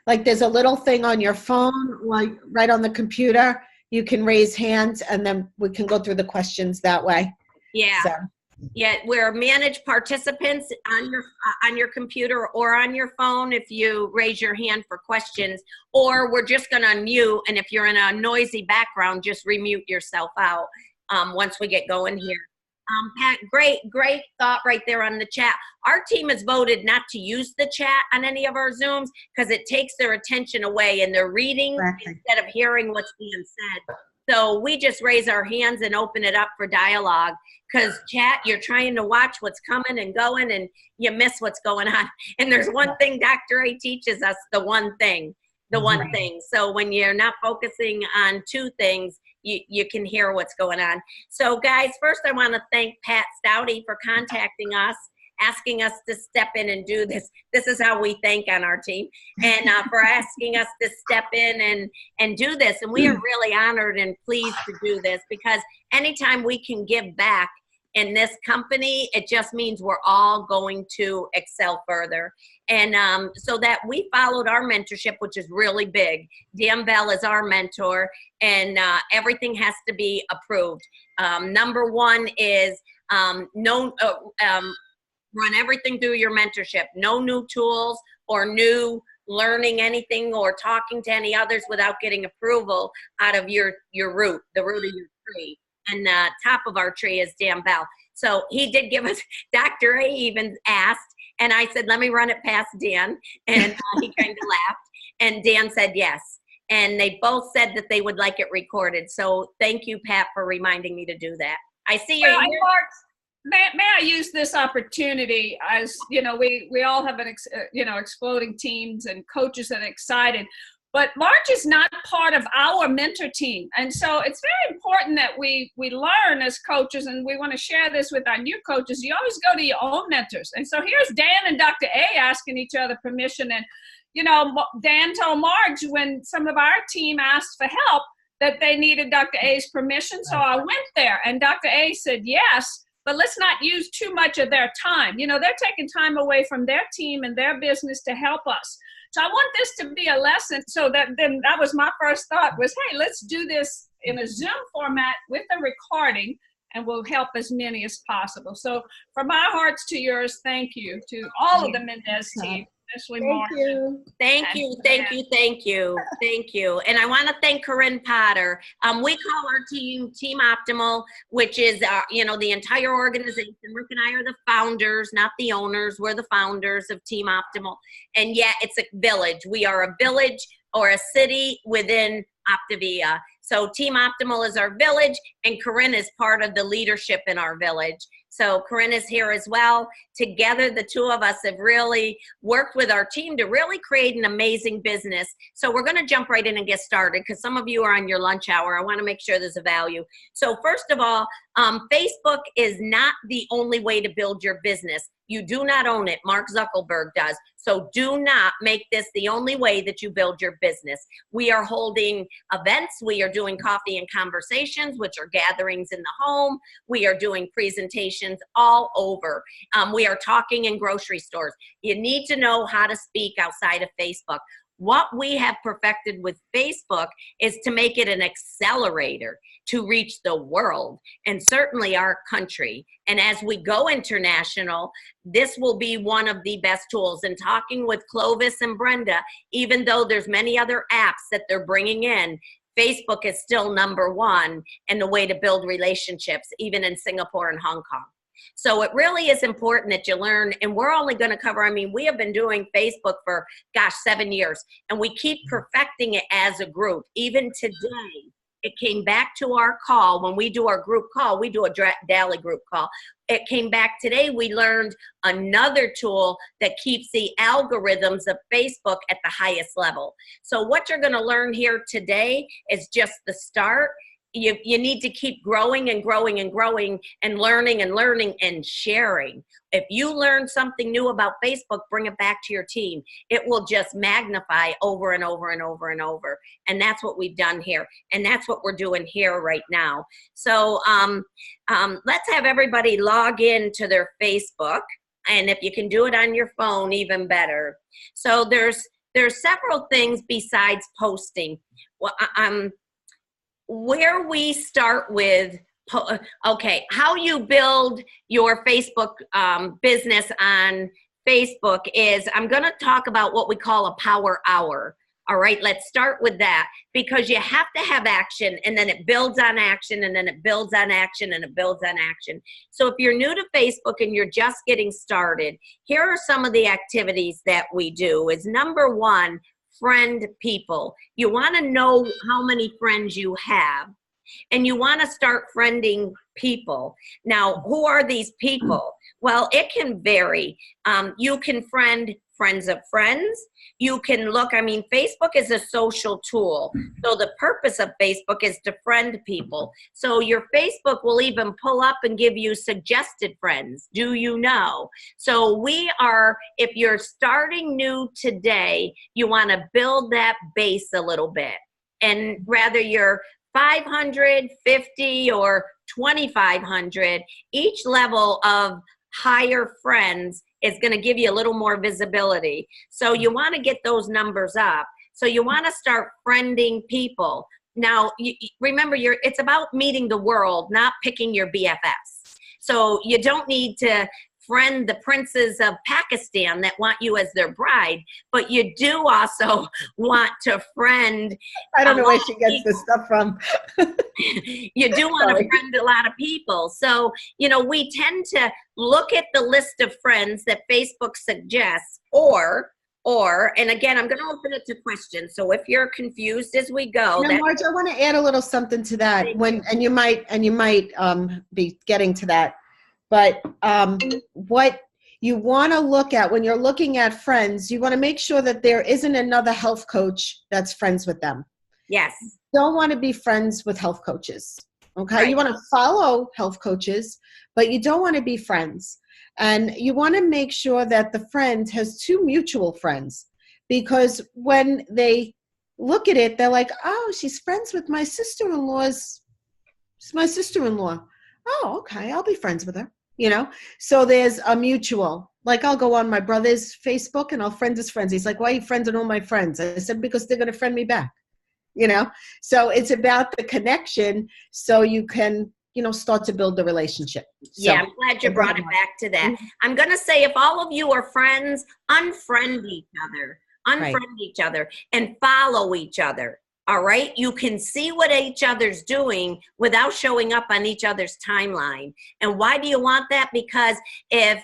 Like there's a little thing on your phone, like right on the computer. You can raise hands and then we can go through the questions that way. Yeah. So. Yeah, we're managed participants on your computer or on your phone if you raise your hand for questions, or we're just going to unmute, and if you're in a noisy background, just remute yourself out once we get going here. Pat, great thought right there on the chat. Our team has voted not to use the chat on any of our Zooms because it takes their attention away and they're reading instead of hearing what's being said. So we just raise our hands and open it up for dialogue, because chat, you're trying to watch what's coming and going and you miss what's going on. And there's one thing Dr. A teaches us, the one thing. So when you're not focusing on two things, you can hear what's going on. So guys, first I want to thank Pat Stouty for contacting us, asking us to step in and do this. This is how we thank on our team, and for asking us to step in and do this. And we are really honored and pleased to do this, because anytime we can give back in this company, it just means we're all going to excel further. And so that we followed our mentorship, which is really big. Dan Bell is our mentor, and everything has to be approved. Number one is run everything through your mentorship. No new tools or new learning anything or talking to any others without getting approval out of your root, the root of your tree. And the top of our tree is Dan Bell. So he did give us, Dr. A even asked, and I said, let me run it past Dan. And he kind of laughed. And Dan said yes. And they both said that they would like it recorded. So thank you, Pat, for reminding me to do that. I see you're here. May I use this opportunity? As you know, we all have exploding teams and coaches that are excited, but March is not part of our mentor team, and so it's very important that we learn as coaches, and we want to share this with our new coaches. You always go to your own mentors, and so here's Dan and Dr. A asking each other permission, and Dan told Marge when some of our team asked for help that they needed Dr. A's permission, so I went there, and Dr. A said yes. But let's not use too much of their time. They're taking time away from their team and their business to help us. So I want this to be a lesson. So that was my first thought was, hey, let's do this in a Zoom format with a recording, and we'll help as many as possible. So from our hearts to yours, thank you to all of the Mendez team. Thank you. And I want to thank Corinne Potter. We call our team Team Optimal, which is, the entire organization. Rick and I are the founders, not the owners. We're the founders of Team Optimal. And yet it's a village. We are a village or a city within Optavia. So Team Optimal is our village, and Corinne is part of the leadership in our village. So Corinne is here as well. Together, the two of us have really worked with our team to really create an amazing business. So we're going to jump right in and get started, because some of you are on your lunch hour. I want to make sure there's a value. So first of all, Facebook is not the only way to build your business. You do not own it. Mark Zuckerberg does. So do not make this the only way that you build your business. We are holding events. We are doing coffee and conversations, which are gatherings in the home. We are doing presentations all over. We are talking in grocery stores. You need to know how to speak outside of Facebook. What we have perfected with Facebook is to make it an accelerator to reach the world, and certainly our country. And as we go international, this will be one of the best tools. And talking with Clovis and Brenda, even though there's many other apps that they're bringing in, Facebook is still number one in the way to build relationships, even in Singapore and Hong Kong. So it really is important that you learn, and we're only going to cover, we have been doing Facebook for, 7 years, and we keep perfecting it as a group. Even today, it came back to our call. When we do our group call, we do a daily group call. It came back today. We learned another tool that keeps the algorithms of Facebook at the highest level. So what you're going to learn here today is just the start. You need to keep growing and growing and growing and learning and sharing. If you learn something new about Facebook, bring it back to your team. It will just magnify over and over and over and over. And that's what we've done here. And that's what we're doing here right now. So let's have everybody log in to their Facebook. And if you can do it on your phone, even better. So there's there are several things besides posting. Well, where we start with, okay, how you build your Facebook business on Facebook is, I'm going to talk about what we call a power hour. All right, let's start with that, because you have to have action, and then it builds on action, and then it builds on action, and it builds on action. So if you're new to Facebook and you're just getting started, here are some of the activities that we do. Is number one, friend people. You want to know how many friends you have, and you want to start friending people. Now, who are these people? Well, it can vary. You can friend friends of friends. You can look, I mean, Facebook is a social tool. So the purpose of Facebook is to friend people. So your Facebook will even pull up and give you suggested friends. Do you know? So we are, if you're starting new today, you want to build that base a little bit. And rather you're 500, 50, or 2,500, each level of higher friends is going to give you a little more visibility. So you want to get those numbers up. So you want to start friending people. Now, remember, it's about meeting the world, not picking your BFFs. So you don't need to friend the princes of Pakistan that want you as their bride, but you do also want to friend. I don't know where she gets this stuff from. You do want to friend a lot of people. So, you know, we tend to look at the list of friends that Facebook suggests, or, and again, I'm going to open it to questions. So if you're confused as we go. Now, Marge, I want to add a little something to that, and you might be getting to that. But what you want to look at when you're looking at friends, you want to make sure that there isn't another health coach that's friends with them. Yes. You don't want to be friends with health coaches. Okay. Right. You want to follow health coaches, but you don't want to be friends. And you want to make sure that the friend has two mutual friends, because when they look at it, they're like, oh, she's friends with my sister-in-law's. It's my sister-in-law. Oh, okay. I'll be friends with her. You know, so there's a mutual, like I'll go on my brother's Facebook and I'll friend his friends. He's like, why are you friending all my friends? I said, because they're going to friend me back, you know? So it's about the connection, so you can, you know, start to build the relationship. So, yeah, I'm glad you brought it back to that. I'm going to say, if all of you are friends, unfriend each other, each other, and follow each other. All right. You can see what each other's doing without showing up on each other's timeline. And why do you want that? Because if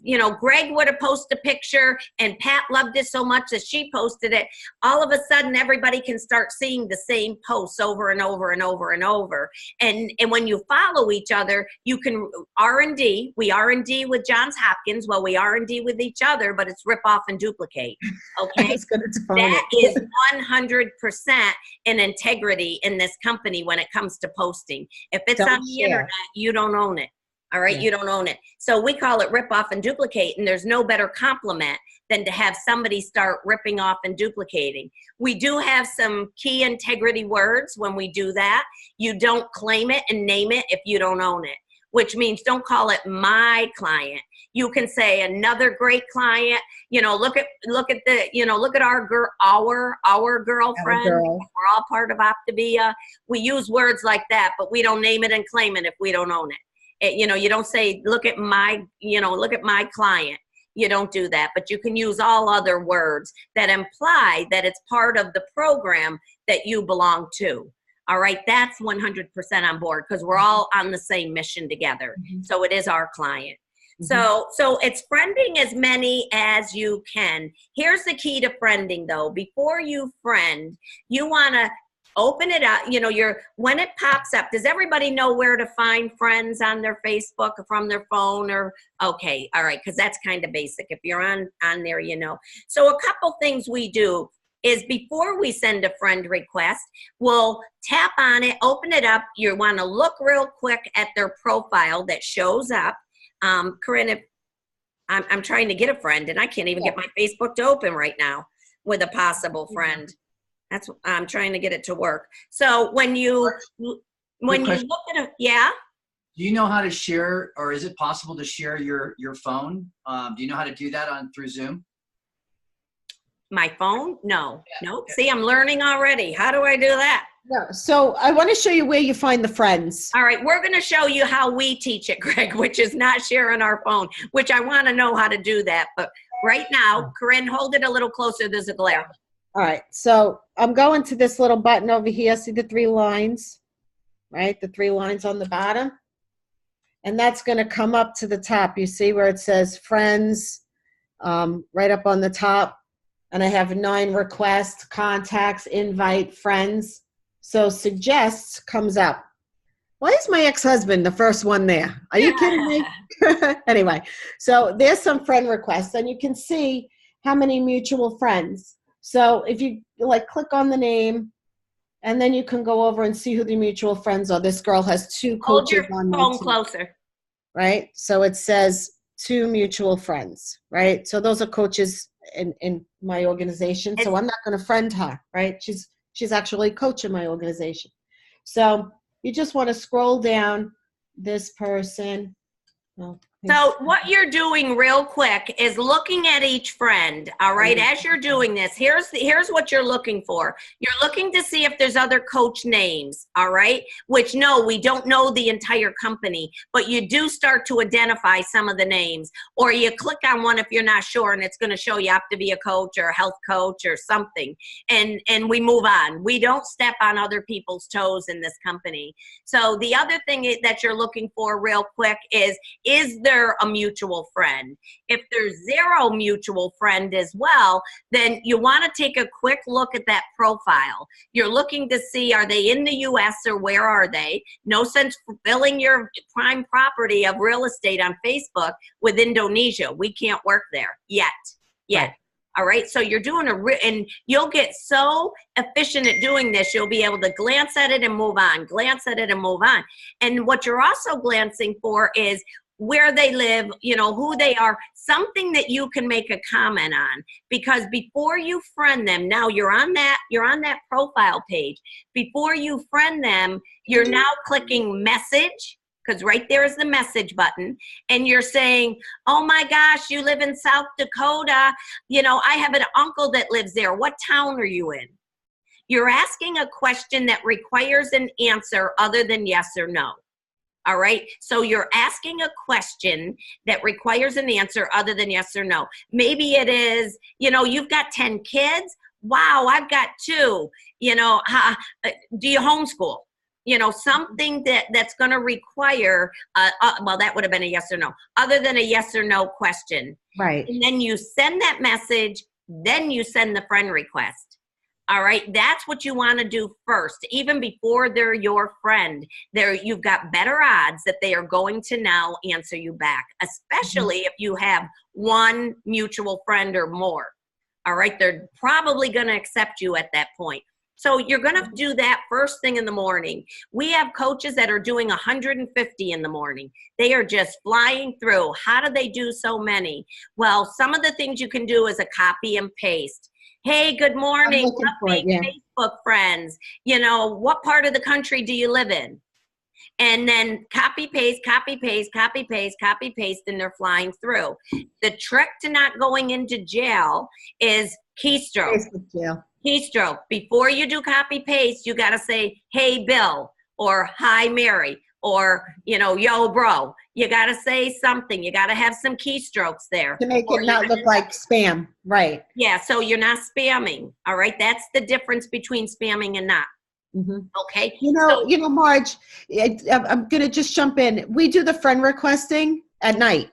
you know, Greg would have posted a picture and Pat loved it so much that she posted it, all of a sudden everybody can start seeing the same posts over and over and over and over. And when you follow each other, you can R&D. We R&D with Johns Hopkins. Well, we R&D with each other, but it's rip off and duplicate. Okay. That is 100% an integrity in this company when it comes to posting. If it's on the internet, you don't own it. All right. Yeah. You don't own it. So we call it rip off and duplicate. And there's no better compliment than to have somebody start ripping off and duplicating. We do have some key integrity words when we do that. You don't claim it and name it if you don't own it, which means don't call it my client. You can say another great client. You know, look at the, you know, look at our girlfriend. We're all part of Optavia. We use words like that, but we don't name it and claim it if we don't own it. You know, you don't say, look at my client. You don't do that, but you can use all other words that imply that it's part of the program that you belong to. All right. That's 100% on board, because we're all on the same mission together. Mm-hmm. So it is our client. Mm-hmm. So it's friending as many as you can. Here's the key to friending though. Before you friend, you want to open it up. You know, when it pops up, does everybody know where to find friends on their Facebook or from their phone? Or okay, all right, because that's kind of basic. If you're on there, you know. So a couple things we do is, before we send a friend request, we'll tap on it, open it up. You want to look real quick at their profile that shows up. Corinne, if I'm trying to get a friend and I can't even get my Facebook to open right now with a possible friend. That's, I'm trying to get it to work. So when you look at it, yeah. Do you know how to share, or is it possible to share your phone? Do you know how to do that through Zoom? My phone? No. Nope. See, I'm learning already. How do I do that? No. So I want to show you where you find the friends. All right, we're going to show you how we teach it, Greg, which is not sharing our phone, which I want to know how to do that. But right now, Corinne, hold it a little closer. There's a glare. All right. So I'm going to this little button over here. See the 3 lines, right? The 3 lines on the bottom. And that's going to come up to the top. You see where it says friends, right up on the top. And I have 9 requests, contacts, invite, friends. So suggests comes up. Why is my ex-husband the first one there? Are you kidding me? Anyway, so there's some friend requests, and you can see how many mutual friends. So if you like click on the name, and then you can go over and see who the mutual friends are. This girl has 2 Hold coaches your on my phone team, closer. right? So it says 2 mutual friends, right? So those are coaches in my organization. So I'm not going to friend her, right? She's actually a coach in my organization. So you just want to scroll down this person. Oh, So what you're doing real quick is looking at each friend, all right? As you're doing this, here's what you're looking for. You're looking to see if there's other coach names, all right? Which, no, we don't know the entire company, but you do start to identify some of the names. Or you click on one if you're not sure, and it's going to show you have to be a coach or a health coach or something. And we move on. We don't step on other people's toes in this company. So the other thing that you're looking for real quick is there a mutual friend? If there's 0 mutual friend as well, then you want to take a quick look at that profile. You're looking to see, are they in the US or where are they? No sense filling your prime property of real estate on Facebook with Indonesia. We can't work there yet. Right. All right, so you're doing and you'll get so efficient at doing this, you'll be able to glance at it and move on, glance at it and move on. And what you're also glancing for is where they live, you know, who they are, something that you can make a comment on. Because before you friend them, now you're on that profile page. Before you friend them, you're now clicking message, because right there is the message button, and you're saying, oh my gosh, you live in South Dakota, you know, I have an uncle that lives there. What town are you in? You're asking a question that requires an answer other than yes or no. All right, so you're asking a question that requires an answer other than yes or no. Maybe it is, you know, you've got 10 kids. Wow, I've got 2. You know, do you homeschool? You know, something that's going to require, well, that would have been a yes or no, other than a yes or no question. Right. And then you send that message, then you send the friend request. All right, that's what you want to do first, even before they're your friend. You've got better odds that they are going to now answer you back, especially if you have 1 mutual friend or more. All right, they're probably going to accept you at that point. So you're going to do that first thing in the morning. We have coaches that are doing 150 in the morning. They are just flying through. How do they do so many? Well, some of the things you can do is a copy and paste. Hey, good morning. Facebook friends. You know, what part of the country do you live in? And then copy, paste, copy, paste, copy, paste, copy, paste, and they're flying through. The trick to not going into jail is keystroke. Keystroke. Before you do copy, paste, you got to say, hey, Bill, or hi, Mary, or, you know, yo, bro. You got to say something. You got to have some keystrokes there. To make it not look like spam. Right. Yeah, so you're not spamming. All right, that's the difference between spamming and not. Okay. You know, Marge, I'm going to just jump in. We do the friend requesting at night.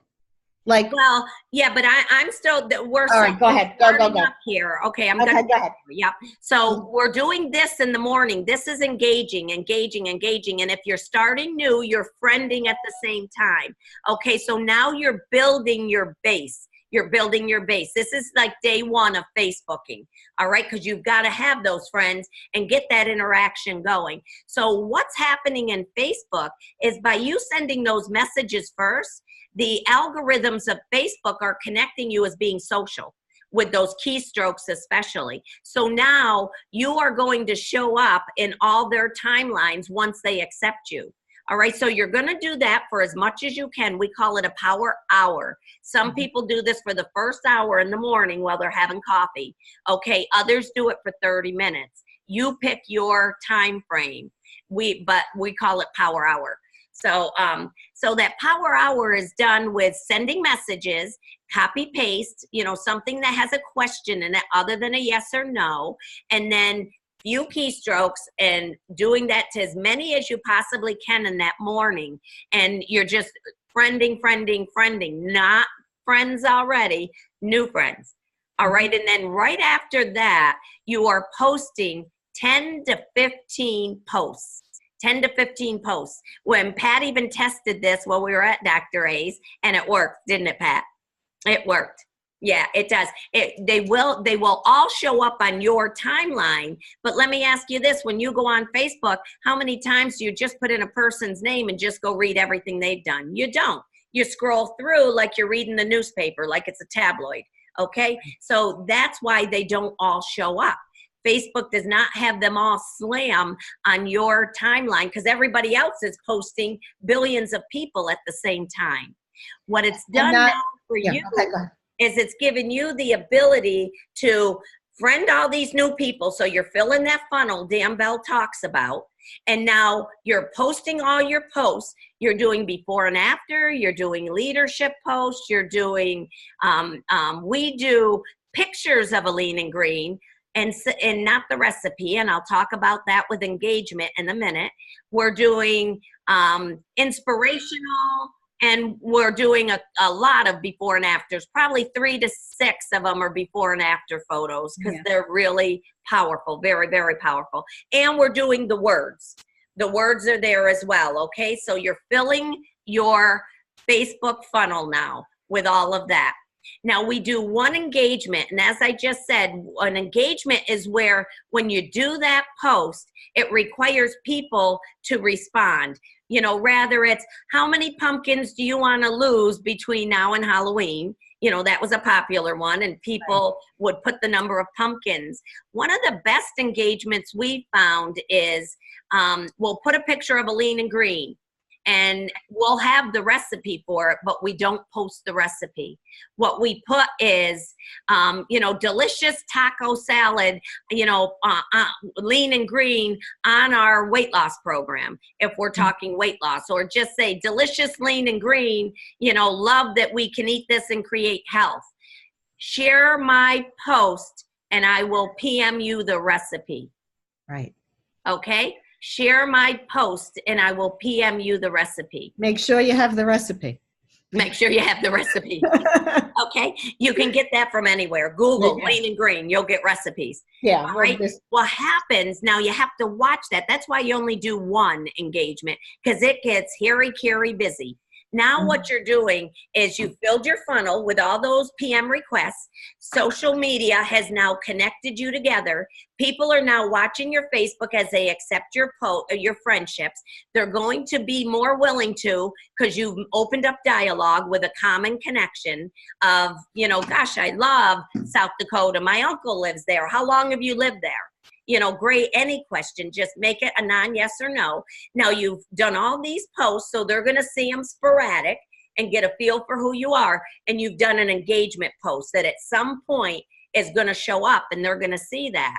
Like, well, yeah, but I'm still, we're all right, go ahead. Go. Up here. Okay, go ahead. Yep. So we're doing this in the morning. This is engaging. And if you're starting new, you're friending at the same time. Okay, so now you're building your base. This is like day 1 of Facebooking, all right? Because you've got to have those friends and get that interaction going. So what's happening in Facebook is by you sending those messages first, the algorithms of Facebook are connecting you as being social with those keystrokes especially. So now you are going to show up in all their timelines once they accept you. All right, so you're going to do that for as much as you can. We call it a power hour. Some people do this for the first hour in the morning while they're having coffee. Okay, others do it for 30 minutes. You pick your time frame. But we call it power hour. So so that power hour is done with sending messages, copy paste, something that has a question in it other than a yes or no, and then few keystrokes, and doing that to as many as you possibly can in that morning. And you're just friending, not friends already, new friends. All right. And then right after that, you are posting 10 to 15 posts. 10 to 15 posts. When Pat even tested this while we were at Dr. A's, and it worked, didn't it, Pat? It worked. Yeah, it does. They will all show up on your timeline. But let me ask you this: when you go on Facebook, how many times do you just put in a person's name and just go read everything they've done? You don't. You scroll through like you're reading the newspaper, like it's a tabloid. Okay, so that's why they don't all show up. Facebook does not have them all slam on your timeline because everybody else is posting billions of people at the same time. What it's done now for you is it's given you the ability to friend all these new people. So you're filling that funnel Dan Bell talks about. And now you're posting all your posts. You're doing before and after. You're doing leadership posts. You're doing, we do pictures of a lean and green. And not the recipe, and I'll talk about that with engagement in a minute. We're doing inspirational, and we're doing a lot of before and afters. Probably 3 to 6 of them are before and after photos because they're really powerful, very, very powerful. And we're doing the words. The words are there as well, okay? So you're filling your Facebook funnel now with all of that. Now we do one engagement, and as I just said, an engagement is where when you do that post, it requires people to respond. Rather it's how many pumpkins do you want to lose between now and Halloween? That was a popular one, and people would put the number of pumpkins. One of the best engagements we found is we'll put a picture of a lean and green. And we'll have the recipe for it, but we don't post the recipe. What we put is, delicious taco salad, lean and green on our weight loss program, if we're talking weight loss, or just say delicious lean and green, love that we can eat this and create health. Share my post and I will PM you the recipe. Right. Okay. Share my post and I will PM you the recipe. Make sure you have the recipe. Make sure you have the recipe. Okay. You can get that from anywhere. Google lean and green. You'll get recipes. Yeah. All right. What happens now, you have to watch that. That's why you only do one engagement, because it gets hairy busy. Now what you're doing is you filled your funnel with all those PM requests. Social media has now connected you together. People are now watching your Facebook as they accept your friendships. They're going to be more willing to, because you've opened up dialogue with a common connection of, gosh, I love South Dakota. My uncle lives there. How long have you lived there? Great, any question, just make it a non-yes or no. Now you've done all these posts, so they're going to see them sporadic and get a feel for who you are. And you've done an engagement post that at some point is going to show up and they're going to see that.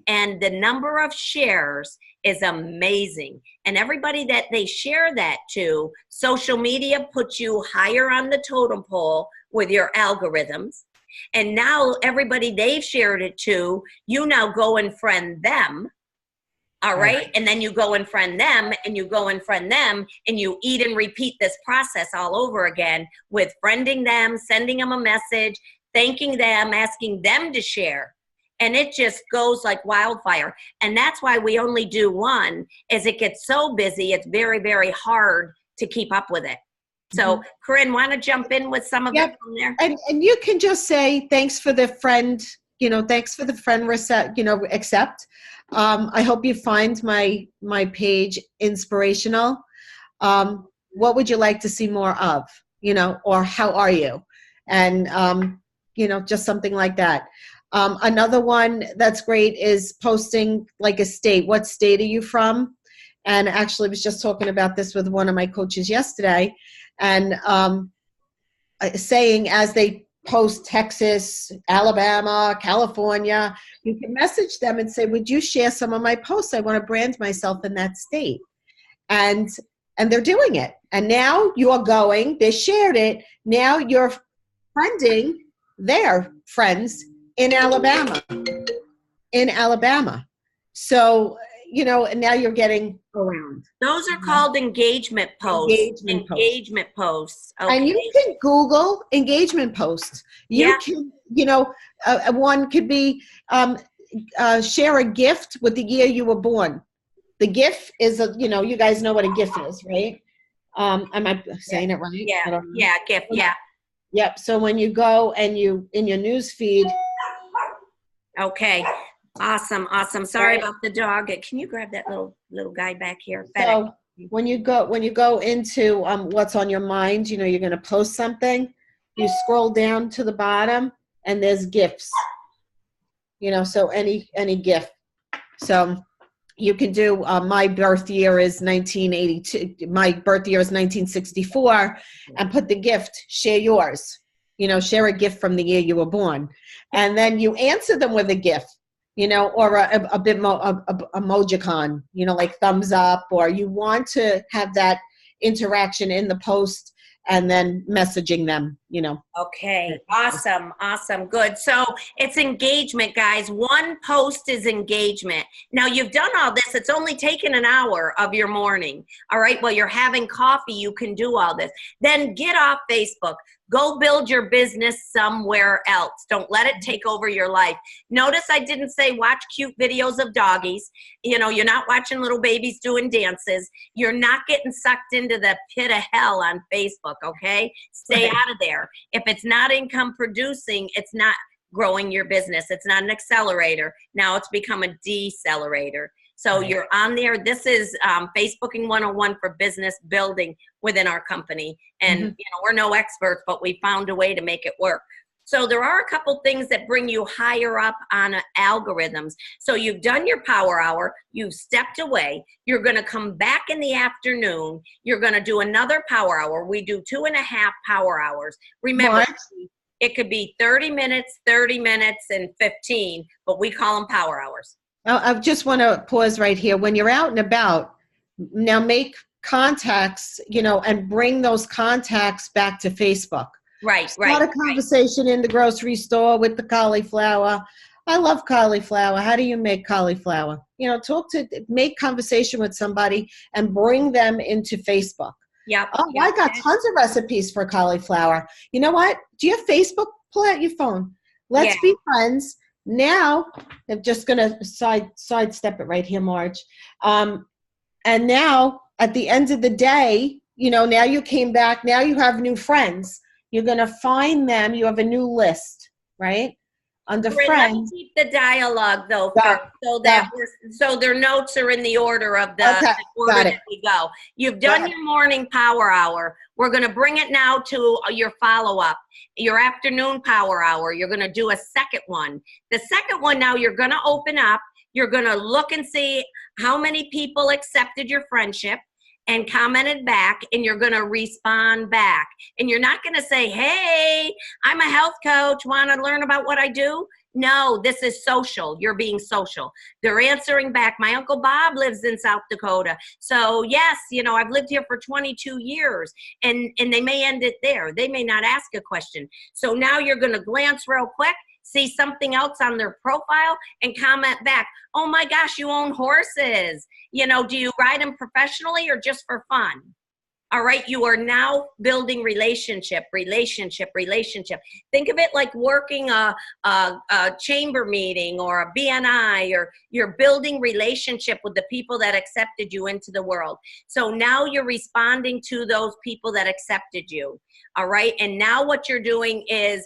And the number of shares is amazing. And everybody that they share that to, social media puts you higher on the totem pole with your algorithms. And now everybody they've shared it to, you now go and friend them. All right. And then you go and friend them and you go and friend them and you eat and repeat this process all over again with friending them, sending them a message, thanking them, asking them to share. And it just goes like wildfire. And that's why we only do one, is it gets so busy. It's very, very hard to keep up with it. So, Corinne, want to jump in with some of it from there? And you can just say, thanks for the friend, thanks for the friend accept. I hope you find my page inspirational. What would you like to see more of, or how are you? And, just something like that. Another one that's great is posting like a state. What state are you from? And actually was just talking about this with one of my coaches yesterday, and saying as they post Texas, Alabama, California, you can message them and say, would you share some of my posts? I want to brand myself in that state. And they're doing it. And now you're going, they shared it. Now you're friending their friends in Alabama. So, and now you're getting around. Those are called engagement posts. Engagement posts. Okay. And you can Google engagement posts. You can, one could be share a gift with the year you were born. The GIF is you guys know what a GIF is, right? Am I saying it right? Yeah, GIF, yeah. Yep. So when you go and you in your news feed. Okay. Awesome. Sorry about the dog. Can you grab that little guy back here? So when you go into what's on your mind, you're going to post something. You scroll down to the bottom, and there's GIFs. So any GIF. So you can do my birth year is 1982. My birth year is 1964, and put the gift. Share yours. Share a gift from the year you were born, and then you answer them with a GIF. Or a bit more emojicon, like thumbs up, or you want to have that interaction in the post and then messaging them, Okay. Awesome. Good. So it's engagement, guys. One post is engagement. Now you've done all this. It's only taken an hour of your morning. All right. While you're having coffee, you can do all this. Then get off Facebook. Go build your business somewhere else. Don't let it take over your life. Notice I didn't say watch cute videos of doggies. You're not watching little babies doing dances. You're not getting sucked into the pit of hell on Facebook, okay? Stay out of there. If it's not income producing, it's not growing your business. It's not an accelerator. Now it's become a decelerator. So you're on there. This is Facebooking 101 for business building within our company. And we're no experts, but we found a way to make it work. So there are a couple things that bring you higher up on algorithms. So you've done your power hour. You've stepped away. You're going to come back in the afternoon. You're going to do another power hour. We do 2.5 power hours. Remember, it could be 30 minutes, and 15, but we call them power hours. I just want to pause right here. When you're out and about, now make contacts, and bring those contacts back to Facebook. Right. Start a conversation in the grocery store with the cauliflower. I love cauliflower. How do you make cauliflower? Make conversation with somebody and bring them into Facebook. I got tons of recipes for cauliflower. You know what? Do you have Facebook? Pull out your phone. Let's be friends. Now, I'm just going to sidestep it right here, Marge. And now, at the end of the day, now you came back. Now you have new friends. You're going to find them. You have a new list, right? Under friends. Keep the dialogue, though, so their notes are in the order of the order that we go. You've done your morning power hour. We're going to bring it now to your follow-up, your afternoon power hour. You're going to do a second one. The second one now you're going to open up. You're going to look and see how many people accepted your friendship and commented back, and you're going to respond back. And you're not going to say, hey, I'm a health coach, want to learn about what I do? No, this is social. You're being social. They're answering back. My Uncle Bob lives in South Dakota. So yes, I've lived here for 22 years, and they may end it there. They may not ask a question. So now you're going to glance real quick, see something else on their profile, and comment back. Oh my gosh, you own horses. Do you ride them professionally or just for fun? All right, you are now building relationship. Think of it like working a chamber meeting or a BNI, or you're building relationship with the people that accepted you into the world. So now you're responding to those people that accepted you. All right, and now what you're doing is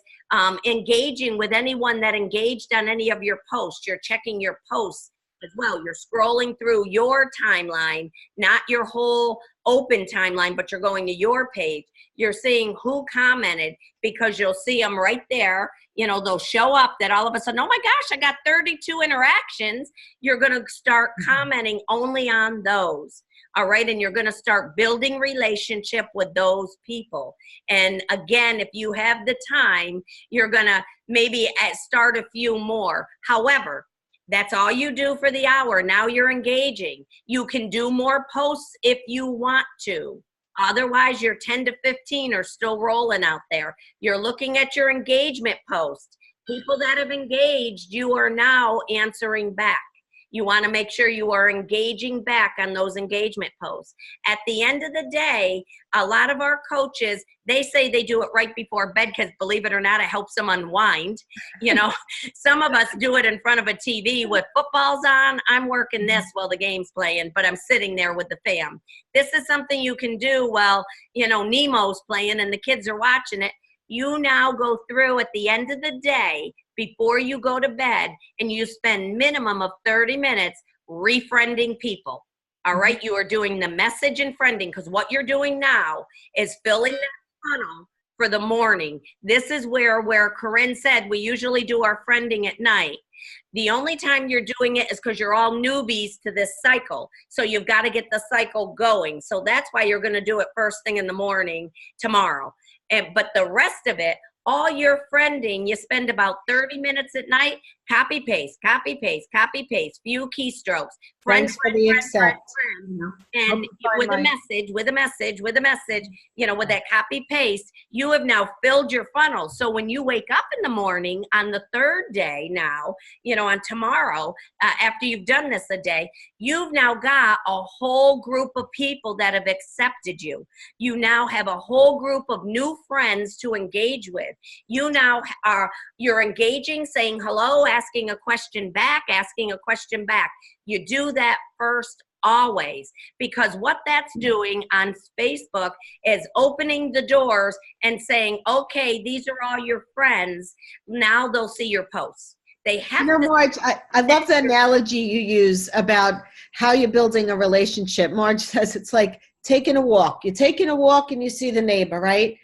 engaging with anyone that engaged on any of your posts. You're checking your posts as well. You're scrolling through your timeline, not your whole open timeline, but you're going to your page. You're seeing who commented, because you'll see them right there. You know, they'll show up that all of a sudden, oh my gosh, I got 32 interactions. You're going to start commenting only on those. All right. And you're going to start building relationship with those people. And again, if you have the time, you're going to maybe start a few more. However, that's all you do for the hour. Now you're engaging. You can do more posts if you want to. Otherwise, your 10 to 15 are still rolling out there. You're looking at your engagement post. People that have engaged, you are now answering back. You want to make sure you are engaging back on those engagement posts. At the end of the day, a lot of our coaches, they say they do it right before bed because, believe it or not, it helps them unwind. You know, some of us do it in front of a TV with footballs on. I'm working this while the game's playing, but I'm sitting there with the fam. This is something you can do while, you know, Nemo's playing and the kids are watching it. You now go through at the end of the day before you go to bed, and you spend minimum of 30 minutes refriending people. All right. You are doing the message and friending, because what you're doing now is filling that funnel for the morning. This is where Corinne said we usually do our friending at night. The only time you're doing it is because you're all newbies to this cycle. So you've got to get the cycle going. So that's why you're going to do it first thing in the morning tomorrow. But the rest of it, all your friending, you spend about 30 minutes at night, copy, paste, copy, paste, copy, paste, few keystrokes. Thanks for the accept. And with a message, you know, with that copy, paste, you have now filled your funnel. So when you wake up in the morning on the third day now, you know, on tomorrow, after you've done this a day, you've now got a whole group of people that have accepted you. You now have a whole group of new friends to engage with. You now you're engaging, saying hello, asking a question back. You do that first always, because what that's doing on Facebook is opening the doors and saying, okay, these are all your friends. Now they'll see your posts. They have to. Marge, I love the analogy you use about how you're building a relationship. Marge says it's like taking a walk. You're taking a walk and you see the neighbor, right?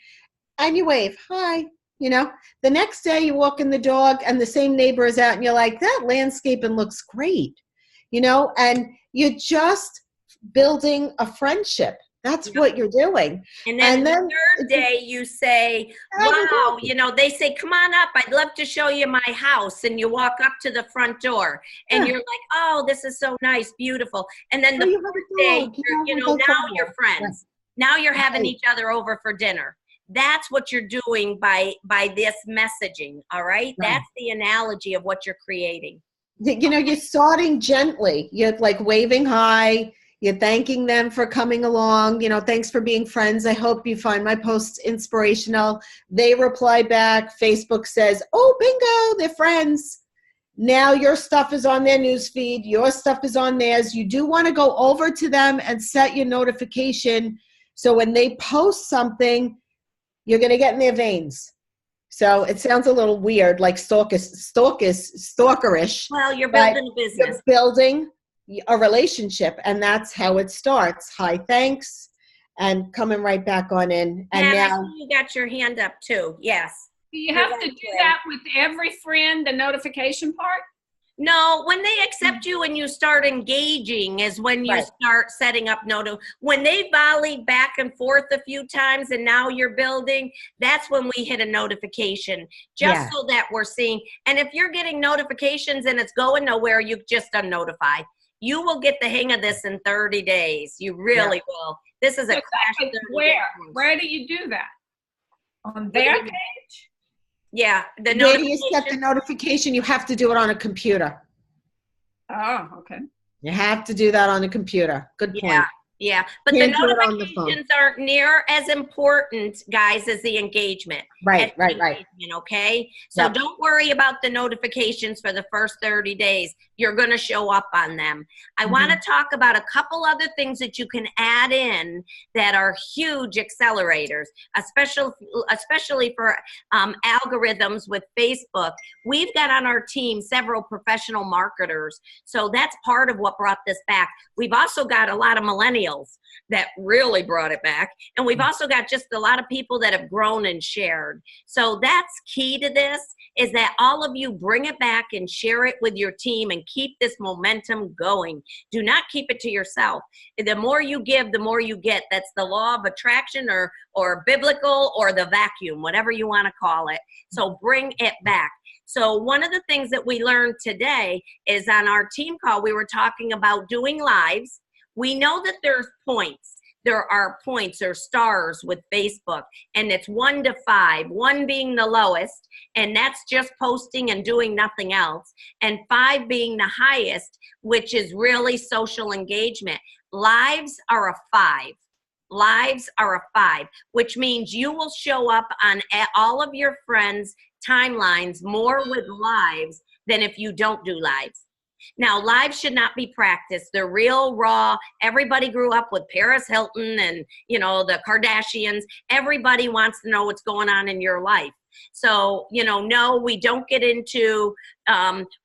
And you wave, hi. You know, the next day you walk in the dog and the same neighbor is out and you're like, that landscaping looks great, you know, and you're just building a friendship. That's what you're doing. And then the third day you say, wow, you know, they say, come on up. I'd love to show you my house. And you walk up to the front door and you're like, oh, this is so nice, beautiful. And then the fourth day, you know, now you're friends. Now you're having each other over for dinner. That's what you're doing by this messaging, all right? That's the analogy of what you're creating. You know, you're starting gently. You're like waving hi. You're thanking them for coming along. You know, thanks for being friends. I hope you find my posts inspirational. They reply back. Facebook says, oh, bingo, they're friends. Now your stuff is on their newsfeed. Your stuff is on theirs. You do want to go over to them and set your notification. So when they post something, you're going to get in their veins. So it sounds a little weird, like stalkerish. Well, you're building a business. You're building a relationship, and that's how it starts. Hi, thanks, and coming right back on in. And now you got your hand up too. Yes. Do you have to do that with every friend, the notification part? No, when they accept you and you start engaging is when you start setting up when they volleyed back and forth a few times and now you're building, that's when we hit a notification, just so that we're seeing. And if you're getting notifications and it's going nowhere, you just unnotify. You will get the hang of this in 30 days. You really will. This is a crash. Where do you do that? On their page? Yeah. Where do you set the notification? You have to do it on a computer. Oh, okay. You have to do that on a computer. Good point. Yeah, but the Can't do it on the phone. notifications aren't near as important, guys, as the engagement. Right, As the right, right. engagement, okay? So Yep. don't worry about the notifications for the first 30 days. You're going to show up on them. I want to talk about a couple other things that you can add in that are huge accelerators, especially for algorithms with Facebook. We've got on our team several professional marketers, so that's part of what brought this back. We've also got a lot of millennials that really brought it back. And we've also got just a lot of people that have grown and shared. So that's key to this, is that all of you bring it back and share it with your team and keep this momentum going. Do not keep it to yourself. The more you give, the more you get. That's the law of attraction or biblical or the vacuum, whatever you want to call it. So bring it back. So one of the things that we learned today is on our team call, we were talking about doing lives. We know that there's points. There are points or stars with Facebook, and it's 1 to 5, 1 being the lowest, and that's just posting and doing nothing else, and 5 being the highest, which is really social engagement. Lives are a 5. Lives are a 5, which means you will show up on all of your friends' timelines more with lives than if you don't do lives. Now, lives should not be practiced. They're real, raw. Everybody grew up with Paris Hilton and, you know, the Kardashians. Everybody wants to know what's going on in your life. So, you know, no, we don't get into,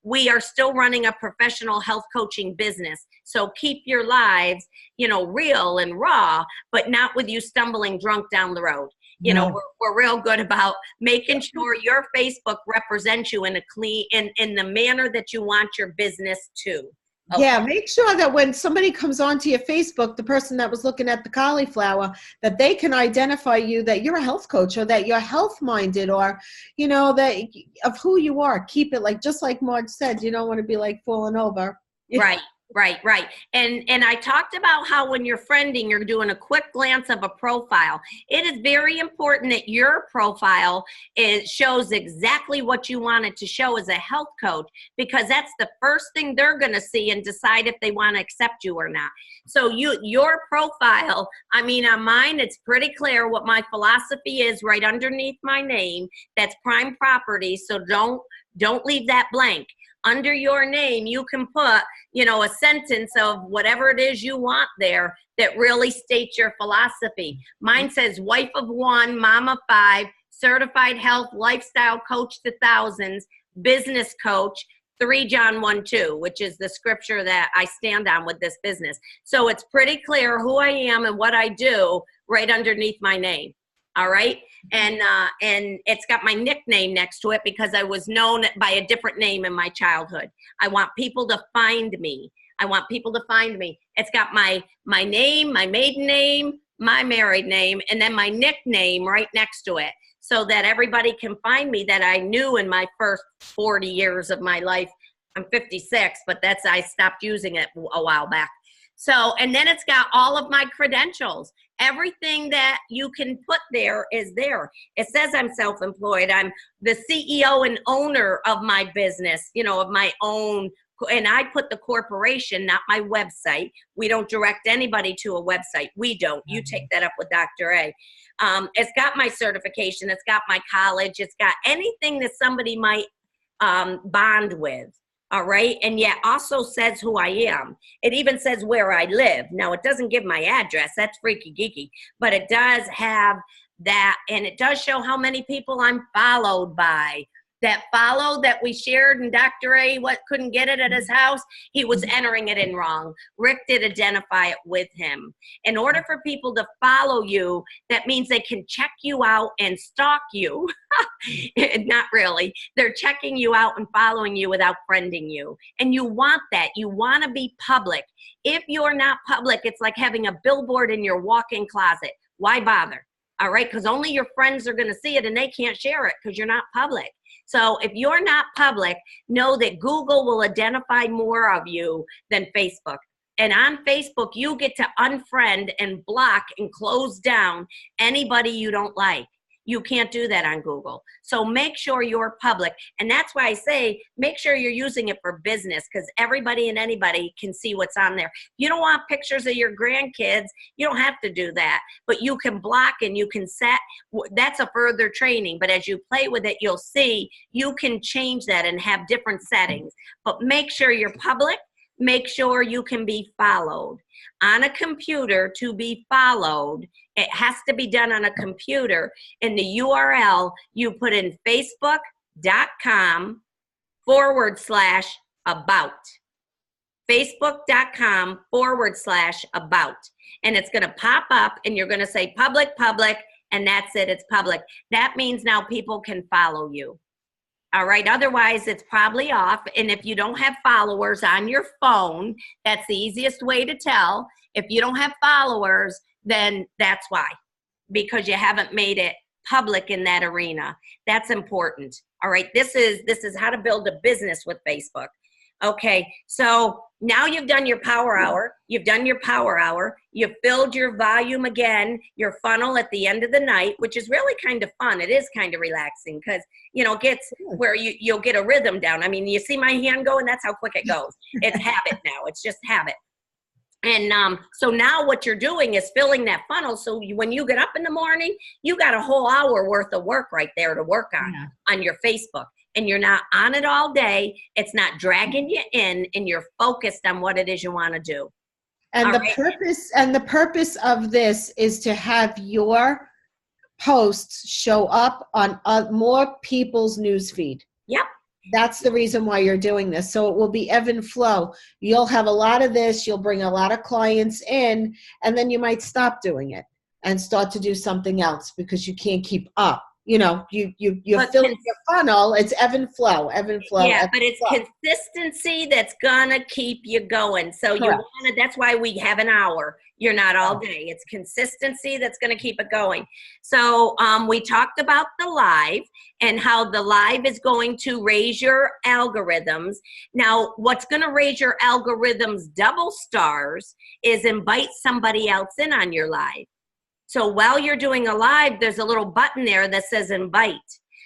we are still running a professional health coaching business. So keep your lives, you know, real and raw, but not with you stumbling drunk down the road. You know, we're real good about making sure your Facebook represents you in a clean, in the manner that you want your business to. Okay. Yeah, make sure that when somebody comes onto your Facebook, the person that was looking at the cauliflower, that they can identify you, that you're a health coach or that you're health minded, or, you know, that of who you are. Keep it like, just like Marge said, you don't want to be like falling over. Right. Right. And I talked about how when you're friending, you're doing a quick glance of a profile. It is very important that your profile shows exactly what you want it to show as a health coach, because that's the first thing they're going to see and decide if they want to accept you or not. So your profile, I mean, on mine, it's pretty clear what my philosophy is right underneath my name. That's prime property. So don't leave that blank. Under your name, you can put, you know, a sentence of whatever it is you want there that really states your philosophy. Mine says wife of 1, mom of 5, certified health lifestyle coach to thousands, business coach, 3 John 1:2, which is the scripture that I stand on with this business. So it's pretty clear who I am and what I do right underneath my name. All right. And it's got my nickname next to it because I was known by a different name in my childhood. I want people to find me. It's got my name, my maiden name, my married name, and then my nickname right next to it, so that everybody can find me, that I knew in my first 40 years of my life. I'm 56, but I stopped using it a while back. So, and then it's got all of my credentials. Everything that you can put there is there. It says I'm self-employed. I'm the CEO and owner of my business, you know, of my own. And I put the corporation, not my website. We don't direct anybody to a website. We don't. You take that up with Dr. A. It's got my certification. It's got my college. It's got anything that somebody might bond with. All right. And yet also says who I am. It even says where I live. Now, it doesn't give my address. That's freaky geeky. But it does have that. And it does show how many people I'm followed by. That we shared, and Dr. A couldn't get it at his house. He was entering it in wrong. Rick did identify it with him. In order for people to follow you, that means they can check you out and stalk you. Not really. They're checking you out and following you without friending you. And you want that. You want to be public. If you're not public, it's like having a billboard in your walk-in closet. Why bother? All right, because only your friends are going to see it and they can't share it because you're not public. So if you're not public, know that Google will identify more of you than Facebook. And on Facebook, you get to unfriend and block and close down anybody you don't like. You can't do that on Google. So make sure you're public. And that's why I say, make sure you're using it for business, because everybody and anybody can see what's on there. You don't want pictures of your grandkids, you don't have to do that. But you can block and you can set, that's a further training. But as you play with it, you'll see you can change that and have different settings. But make sure you're public. Make sure you can be followed. On a computer, to be followed, it has to be done on a computer. In the URL, you put in facebook.com/about. Facebook.com/about. And it's going to pop up and you're going to say public, public, and that's it. It's public. That means now people can follow you. All right. Otherwise, it's probably off. And if you don't have followers on your phone, that's the easiest way to tell. If you don't have followers, then that's why, because you haven't made it public in that arena. That's important. All right. This is how to build a business with Facebook. Okay. So now you've done your power hour. You've done your power hour. You've filled your volume again, your funnel at the end of the night, which is really kind of fun. It is kind of relaxing because, you know, it gets where you'll get a rhythm down. I mean, you see my hand going, that's how quick it goes. It's habit now. It's just habit. And so now what you're doing is filling that funnel. So when you get up in the morning, you got a whole hour worth of work right there to work on your Facebook. And you're not on it all day. It's not dragging you in, and you're focused on what it is you want to do. And the purpose of this is to have your posts show up on more people's newsfeed. Yep. That's the reason why you're doing this. So it will be ebb and flow. You'll have a lot of this. You'll bring a lot of clients in, and then you might stop doing it and start to do something else because you can't keep up. You know, you're filling your funnel. It's ebb and flow, ebb and flow. Yeah, but it's consistency that's gonna keep you going. So you wanna, that's why we have an hour. You're not all day. It's consistency that's gonna keep it going. So we talked about the live and how the live is going to raise your algorithms. Now, what's gonna raise your algorithms double stars is invite somebody else in on your live. So while you're doing a live, there's a little button there that says invite.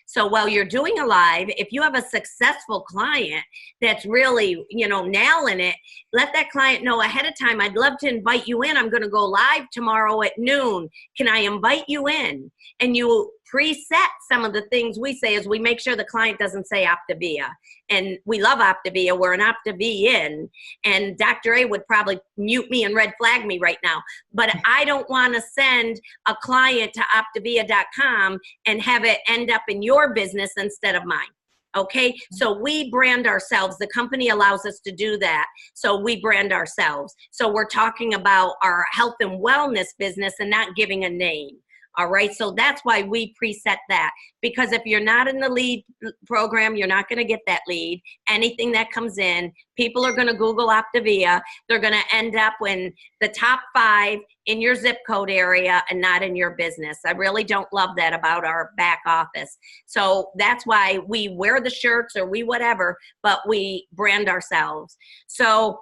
So while you're doing a live, if you have a successful client that's really, you know, nailing it, let that client know ahead of time, I'd love to invite you in. I'm going to go live tomorrow at noon. Can I invite you in? And you preset some of the things we say is we make sure the client doesn't say Optavia. And we love Optavia. We're an Optavian. And Dr. A would probably mute me and red flag me right now. But I don't want to send a client to Optavia.com and have it end up in your business instead of mine. Okay, so we brand ourselves. The company allows us to do that. So we brand ourselves. So we're talking about our health and wellness business and not giving a name. All right, so that's why we preset that, because if you're not in the lead program, you're not going to get that lead. Anything that comes in, people are going to Google Optavia. They're going to end up in the top 5 in your zip code area and not in your business. I really don't love that about our back office. So that's why we wear the shirts or we whatever, but we brand ourselves. So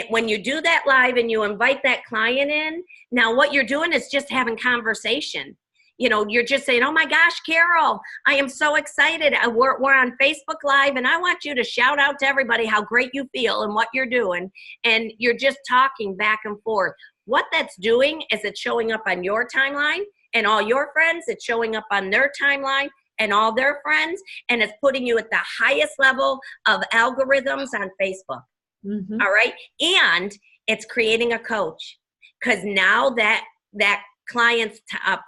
when you do that live and you invite that client in, now what you're doing is just having conversation. You know, you're just saying, oh my gosh, Carol, I am so excited. We're on Facebook Live and I want you to shout out to everybody how great you feel and what you're doing. And you're just talking back and forth. What that's doing is it's showing up on your timeline and all your friends. It's showing up on their timeline and all their friends. And it's putting you at the highest level of algorithms on Facebook. Mm-hmm. All right. And it's creating a coach, because now that client's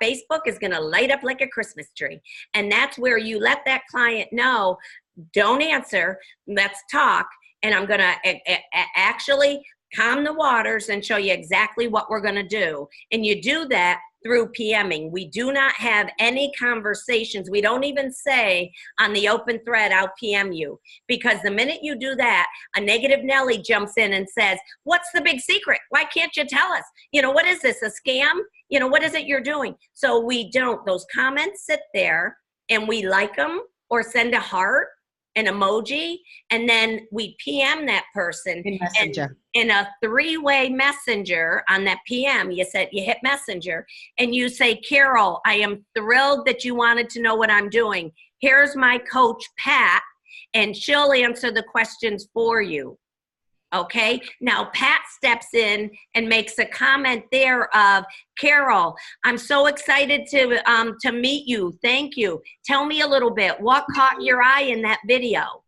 Facebook is going to light up like a Christmas tree. And that's where you let that client know, don't answer, let's talk. And I'm going to actually calm the waters and show you exactly what we're going to do. And you do that through PMing. We do not have any conversations. We don't even say on the open thread, I'll PM you. Because the minute you do that, a negative Nelly jumps in and says, what's the big secret? Why can't you tell us? You know, what is this, a scam? You know, what is it you're doing? So we don't. Those comments sit there and we like them or send a heart an emoji, and then we PM that person. In Messenger. And in a 3-way messenger on that PM, you hit messenger and you say, Carol, I am thrilled that you wanted to know what I'm doing. Here's my coach, Pat, and she'll answer the questions for you. Okay, now Pat steps in and makes a comment there of, Carol, I'm so excited to meet you. Thank you. Tell me a little bit. What caught your eye in that video?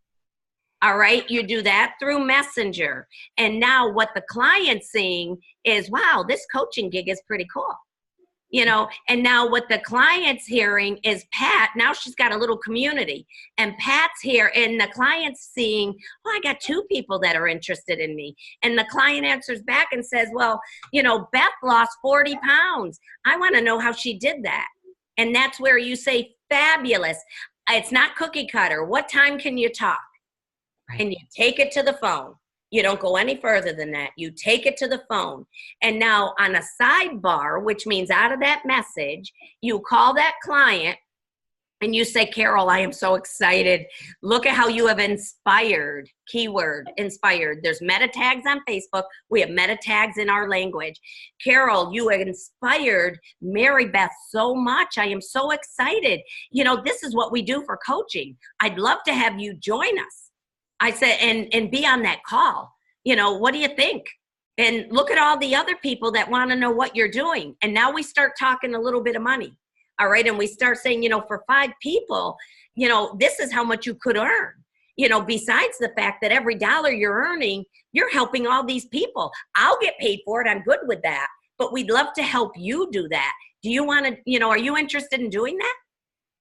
All right, you do that through Messenger. And now what the client's seeing is, wow, this coaching gig is pretty cool. You know, and now what the client's hearing is Pat, now she's got a little community, and Pat's here and the client's seeing, oh, I got 2 people that are interested in me. And the client answers back and says, well, you know, Beth lost 40 pounds. I want to know how she did that. And that's where you say, fabulous. It's not cookie cutter. What time can you talk? Right. And you take it to the phone. You don't go any further than that. You take it to the phone. And now on a sidebar, which means out of that message, you call that client and you say, Carol, I am so excited. Look at how you have inspired, keyword, inspired. There's meta tags on Facebook. We have meta tags in our language. Carol, you have inspired Mary Beth so much. I am so excited. You know, this is what we do for coaching. I'd love to have you join us. I said, and be on that call. You know, what do you think? And look at all the other people that want to know what you're doing. And now we start talking a little bit of money. All right. And we start saying, you know, for 5 people, you know, this is how much you could earn. You know, besides the fact that every dollar you're earning, you're helping all these people. I'll get paid for it. I'm good with that. But we'd love to help you do that. Do you want to, you know, are you interested in doing that?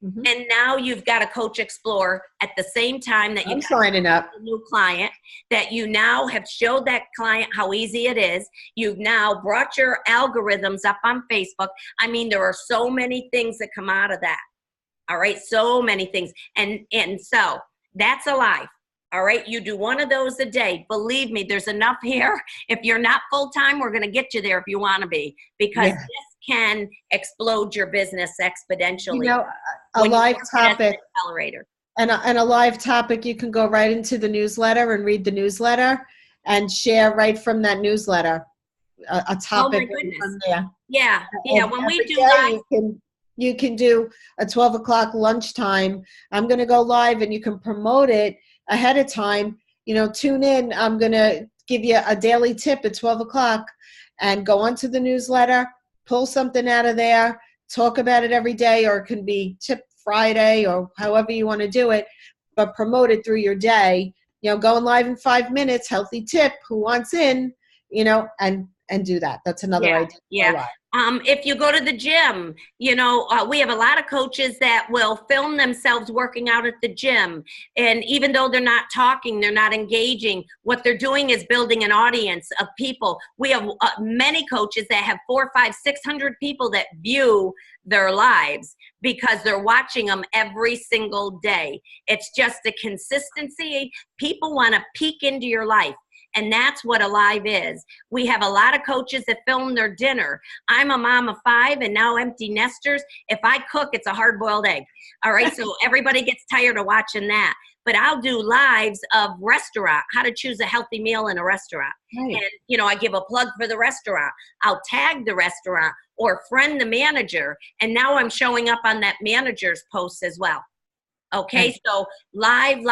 Mm-hmm. And now you've got a Coach Explore at the same time that you're signing up a new client, that you now have showed that client how easy it is. You've now brought your algorithms up on Facebook. I mean, there are so many things that come out of that. All right. So many things. And so that's a life. All right. You do one of those a day. Believe me, there's enough here. If you're not full-time, we're going to get you there if you want to be, because this can explode your business exponentially. You know, a live topic accelerator. And a live topic, you can go right into the newsletter and read the newsletter and share right from that newsletter a topic from there. Yeah. And when we do live, you can do a 12 o'clock lunchtime. I'm going to go live, and you can promote it ahead of time. You know, tune in. I'm going to give you a daily tip at 12 o'clock and go onto the newsletter, pull something out of there, talk about it every day, or it can be Tip Friday or however you want to do it, but promote it through your day. You know, going live in 5 minutes, healthy tip, who wants in, you know, and do that. That's another idea. Yeah. If you go to the gym, you know, we have a lot of coaches that will film themselves working out at the gym. And even though they're not talking, they're not engaging, what they're doing is building an audience of people. We have many coaches that have 400, 500, 600 people that view their lives because they're watching them every single day. It's just the consistency. People want to peek into your life. And that's what a live is. We have a lot of coaches that film their dinner. I'm a mom of 5 and now empty nesters. If I cook, it's a hard-boiled egg. All right, so everybody gets tired of watching that. But I'll do lives of restaurant, how to choose a healthy meal in a restaurant. Right. And, you know, I give a plug for the restaurant. I'll tag the restaurant or friend the manager. And now I'm showing up on that manager's post as well. Okay, right. So live,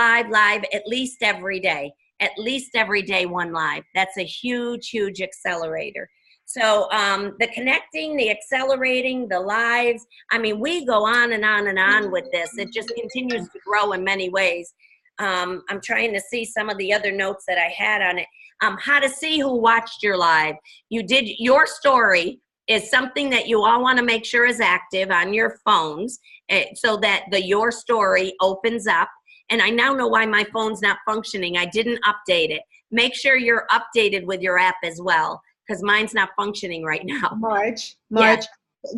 at least every day. At least every day, one live. That's a huge, huge accelerator. So the connecting, the accelerating, the lives, I mean, we go on and on and on with this. It just continues to grow in many ways. I'm trying to see some of the other notes that I had on it. How to see who watched your live. You did your story is something that you all want to make sure is active on your phones so that the your story opens up. And I now know why my phone's not functioning. I didn't update it. Make sure you're updated with your app as well, because mine's not functioning right now. Marge, yeah.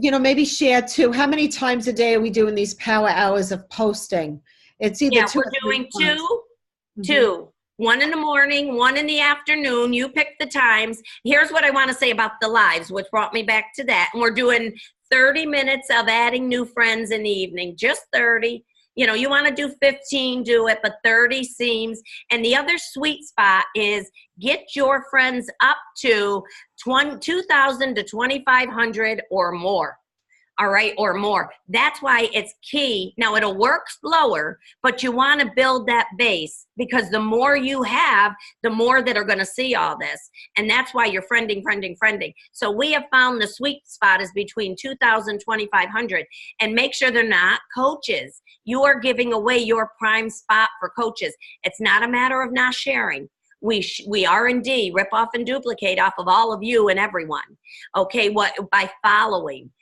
You know, maybe share too. How many times a day are we doing these power hours of posting? It's either 2 we're doing two. 1 in the morning, 1 in the afternoon. You pick the times. Here's what I want to say about the lives, which brought me back to that. And we're doing 30 minutes of adding new friends in the evening, just 30. You know, you want to do 15, do it, but 30 seems. And the other sweet spot is get your friends up to 2,000 to 2,500 or more. All right, or more. That's why it's key. Now, it'll work slower, but you want to build that base, because the more you have, the more that are going to see all this. And that's why you're friending. So we have found the sweet spot is between 2,000, 2,500, and make sure they're not coaches. You are giving away your prime spot for coaches. It's not a matter of not sharing. We R&D, rip off and duplicate off of all of you and everyone. Okay, by following.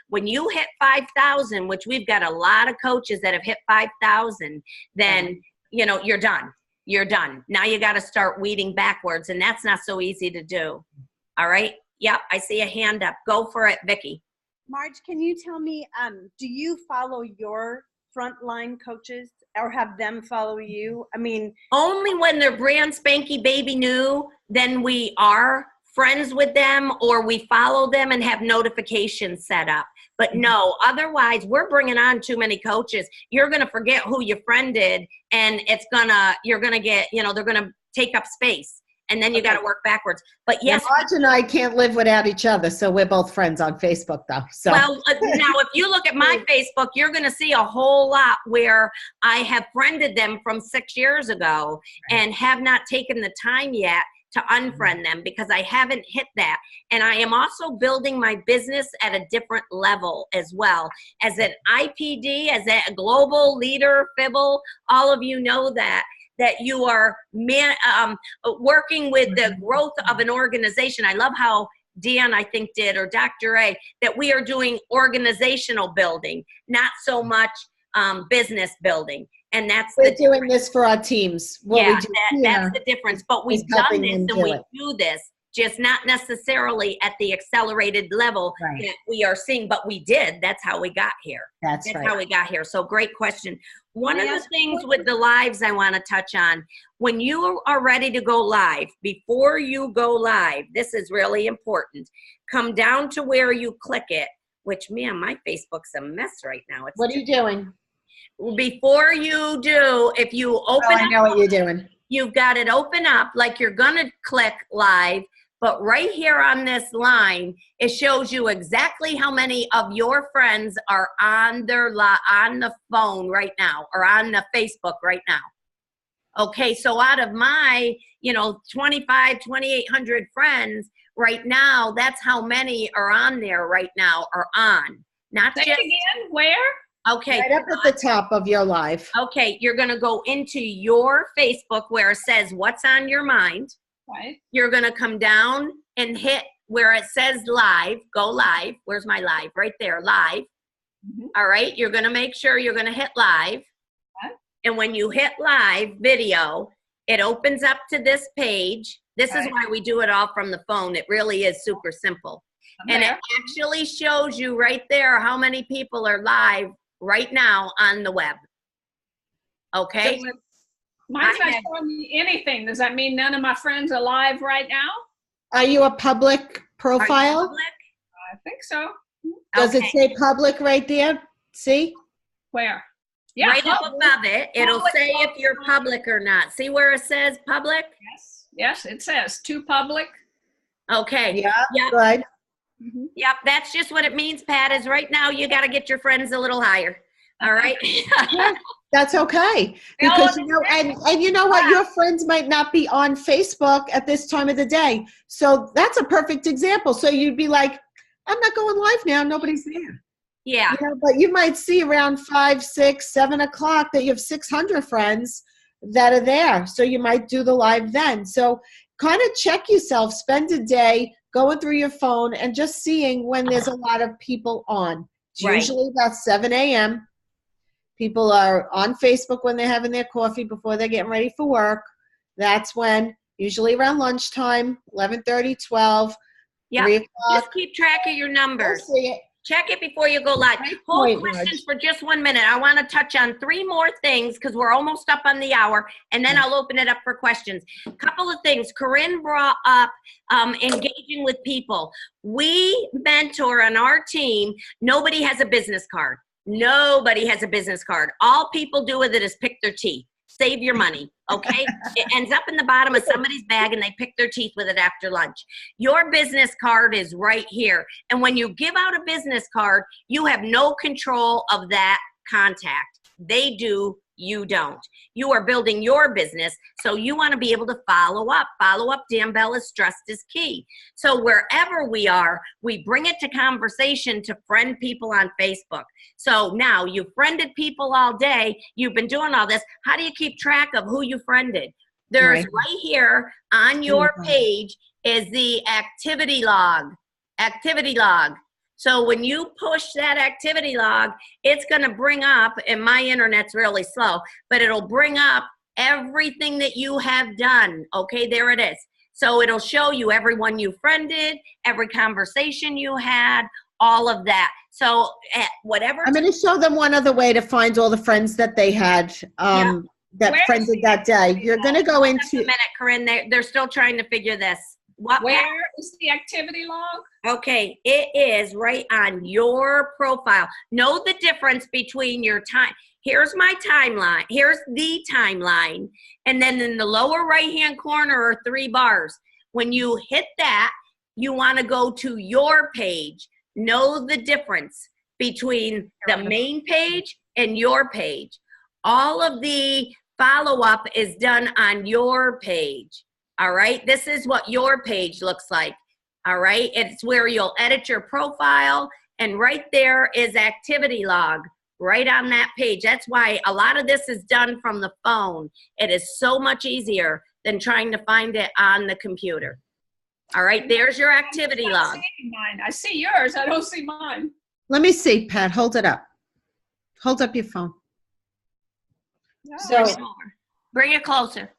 When you hit 5,000, which we've got a lot of coaches that have hit 5,000, then, you know, you're done. Now you got to start weeding backwards, and that's not so easy to do. All right. Yep. I see a hand up. Go for it, Vicki. Marge, can you tell me, do you follow your frontline coaches or have them follow you? I mean, only when they're brand spanky baby new, then we are friends with them, or we follow them and have notifications set up. But no, otherwise we're bringing on too many coaches. You're going to forget who you friended, and you're going to get, you know, they're going to take up space, and then you got to work backwards. But yes, Marge and I can't live without each other, so we're both friends on Facebook though. So well, now if you look at my Facebook, you're going to see a whole lot where I have friended them from 6 years ago and have not taken the time yet to unfriend them, because I haven't hit that. And I am also building my business at a different level as well. As an IPD, as a global leader, Fibble, all of you know that you are working with the growth of an organization. I love how Dan, I think, did, or Dr. A, that we are doing organizational building, not so much business building. And that's we're doing this for our teams. That's the difference. But we've done this, and we do this, just not necessarily at the accelerated level that we are seeing, but we did. That's how we got here. That's how we got here. So great question. One of the things with the lives I want to touch on, when you are ready to go live, before you go live, this is really important. Come down to where you click it, which, man, my Facebook's a mess right now. What are you doing? Before you do, if you open I know what you're doing. You've got it open up like you're going to click live, but right here on this line, it shows you exactly how many of your friends are on the phone right now, or on the Facebook right now. Okay, so out of my, 2,800 friends right now, that's how many are on there right now, are on. Not Say just again, where? Okay. Right up at the top of your live. Okay, you're going to go into your Facebook where it says what's on your mind. Right. You're going to come down and hit where it says live. Go live. Where's my live? Right there, live. Mm-hmm. All right, you're going to make sure you're going to hit live. Okay. And when you hit live video, it opens up to this page. This is why we do it all from the phone. It really is super simple. And it actually shows you right there how many people are live right now on the web. Okay. So mine's not showing me anything. Does that mean none of my friends are live right now? Are you a public profile? Are you public? I think so. Does it say public right there? See? Where? Yeah, right up above it, it'll say if you're public or not. See where it says public? Yes, it says to public. Okay. Yeah, yep. good. Mm-hmm. Yep, that's just what it means, Pat, is right now you got to get your friends a little higher. All right? Yeah, that's okay. Because, and you know what? Your friends might not be on Facebook at this time of the day. So that's a perfect example. So you'd be like, I'm not going live now. Nobody's there. Yeah. But you might see around 5, 6, 7 o'clock that you have 600 friends that are there. So you might do the live then. So kind of check yourself, spend a day going through your phone and just seeing when there's a lot of people on. It's usually about 7 a.m. People are on Facebook when they're having their coffee before they're getting ready for work. That's when, usually around lunchtime, 11:30, 12, 3 o'clock. Just keep track of your numbers. I'll see it. Check it before you go live. Hold questions for just 1 minute. I want to touch on 3 more things because we're almost up on the hour, and then I'll open it up for questions. A couple of things. Corinne brought up engaging with people. We mentor on our team. Nobody has a business card. Nobody has a business card. All people do with it is pick their teeth. Save your money, okay? It ends up in the bottom of somebody's bag and they pick their teeth with it after lunch. Your business card is right here. And when you give out a business card, you have no control of that contact. They do, you don't. You are building your business, so you want to be able to follow up. Follow up, Dan Bell, is stressed is key. So wherever we are, we bring it to conversation to friend people on Facebook. So now you've friended people all day. You've been doing all this. How do you keep track of who you friended? There's right here on your page is the activity log. Activity log. So when you push that activity log, it's going to bring up, and my internet's really slow, but it'll bring up everything that you have done. Okay, there it is. So it'll show you everyone you friended, every conversation you had, all of that. So whatever. I'm going to show them one other way to find all the friends that they had that friended that day. You're going to go into. A minute, Corinne. They're still trying to figure this. Where is the activity log? Okay, it is right on your profile. Know the difference between your time. Here's my timeline. Here's the timeline. And then in the lower right-hand corner are 3 bars. When you hit that, you want to go to your page. Know the difference between the main page and your page. All of the follow-up is done on your page. All right, this is what your page looks like. All right, it's where you'll edit your profile, and right there is activity log right on that page. That's why a lot of this is done from the phone. It is so much easier than trying to find it on the computer. All right, there's your activity log. Mine. I see yours. I don't see mine. Let me see, Pat. Hold it up. Hold up your phone. No. So bring it closer.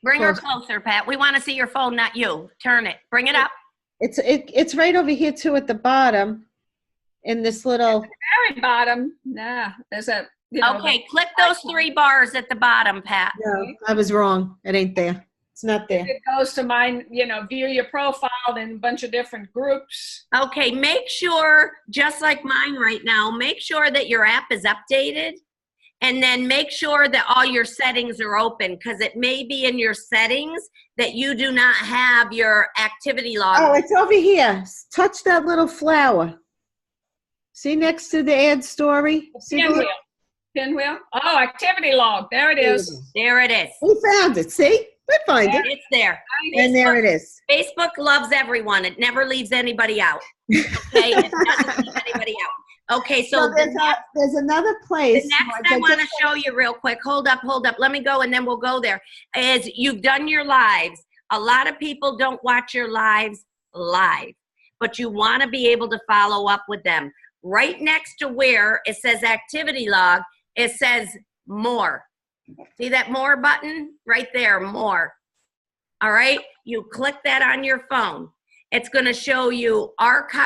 Bring her closer, Pat. We want to see your phone, not you. Turn it. Bring it up. It's right over here too at the bottom in this little. At the very bottom. Nah, there's a. Okay, click those 3 bars at the bottom, Pat. No, I was wrong. It ain't there. It's not there. It goes to mine, view your profile in a bunch of different groups. Okay, make sure, just like mine right now, make sure that your app is updated. And then make sure that all your settings are open, because it may be in your settings that you do not have your activity log. Oh, it's over here. Touch that little flower. See next to the ad story? Pinwheel. Pinwheel. Oh, activity log. There it is. There it is. We found it. See? We find it. It's there. And there it is. Facebook loves everyone. It never leaves anybody out. Okay? It doesn't leave anybody out. Okay, so there's another place. The next I want to show you real quick. Hold up. Let me go and then we'll go there. Is you've done your lives. A lot of people don't watch your lives live, but you want to be able to follow up with them. Right next to where it says activity log, it says more. See that more button? Right there, more. All right, you click that on your phone. It's going to show you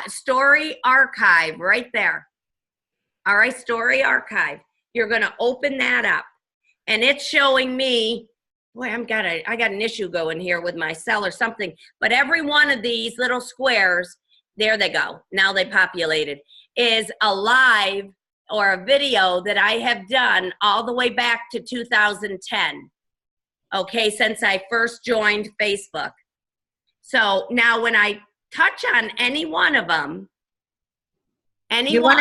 story archive right there. All right, story archive. You're going to open that up, and it's showing me. Boy, I got an issue going here with my cell or something. But every one of these little squares, there they go. Now they populated. Is a live or a video that I have done all the way back to 2010. Okay, since I first joined Facebook. So now when I touch on any one of them, anyone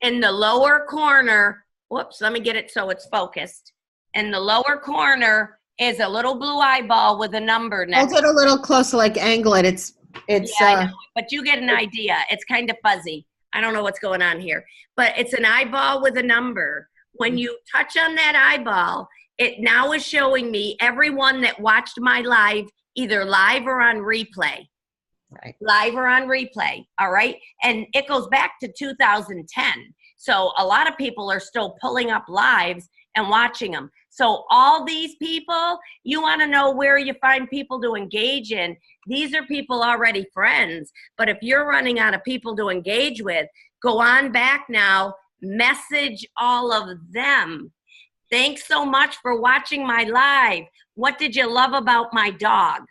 in the lower corner, whoops, let me get it so it's focused. In the lower corner is a little blue eyeball with a number next. Hold it a little closer, like angle it. It's yeah, but you get an idea. It's kind of fuzzy. I don't know what's going on here, but it's an eyeball with a number. When you touch on that eyeball, it now is showing me everyone that watched my live, either live or on replay. Right. Live or on replay, all right? And it goes back to 2010. So a lot of people are still pulling up lives and watching them. So all these people, you want to know where you find people to engage in. These are people already friends. But if you're running out of people to engage with, go on back now, message all of them. Thanks so much for watching my live. What did you love about my dog?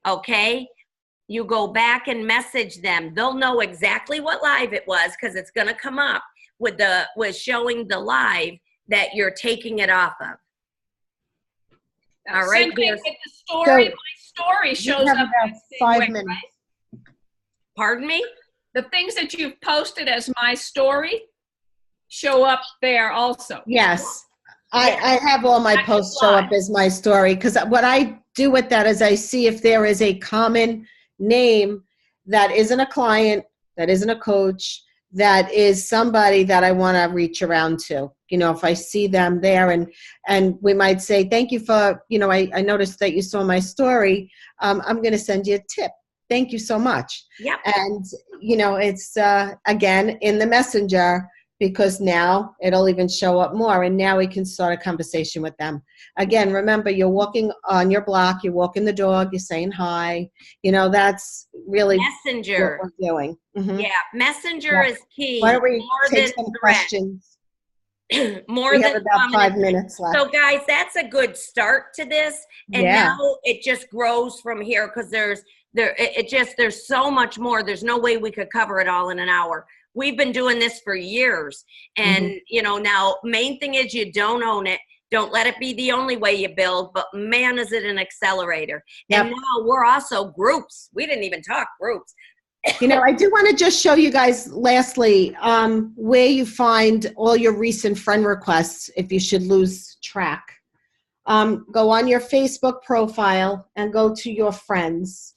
Okay? you go back and message them. They'll know exactly what live it was because it's going to come up with showing the live that you're taking it off of. All right. Same thing with the story. My story shows have up about the same 5 way, minutes. right? Pardon me? The things that you've posted as my story show up there also. Yes. I have all my posts show up as my story, because what I do with that is I see if there is a common name that isn't a client, that isn't a coach, that is somebody that I want to reach around to. You know, if I see them there, and we might say, thank you for, you know, I noticed that you saw my story. I'm going to send you a tip. Thank you so much. Yep. And, you know, it's, again, in the messenger, because now it'll even show up more, and now we can start a conversation with them. Again, remember, you're walking on your block, you're walking the dog, you're saying hi. You know, that's really Messenger. what we're doing. Yeah, Messenger is key. Why don't we more take than some threat. questions? More We than have about 5 comment. minutes left. So guys, that's a good start to this. And Yeah. now it just grows from here, because there's so much more. There's no way we could cover it all in an hour. We've been doing this for years. And, you know, now main thing is you don't own it. Don't let it be the only way you build, but man, is it an accelerator. Yep. And now we're also groups. We didn't even talk groups. You know, I do want to just show you guys, lastly, where you find all your recent friend requests if you should lose track. Go on your Facebook profile and go to your friends.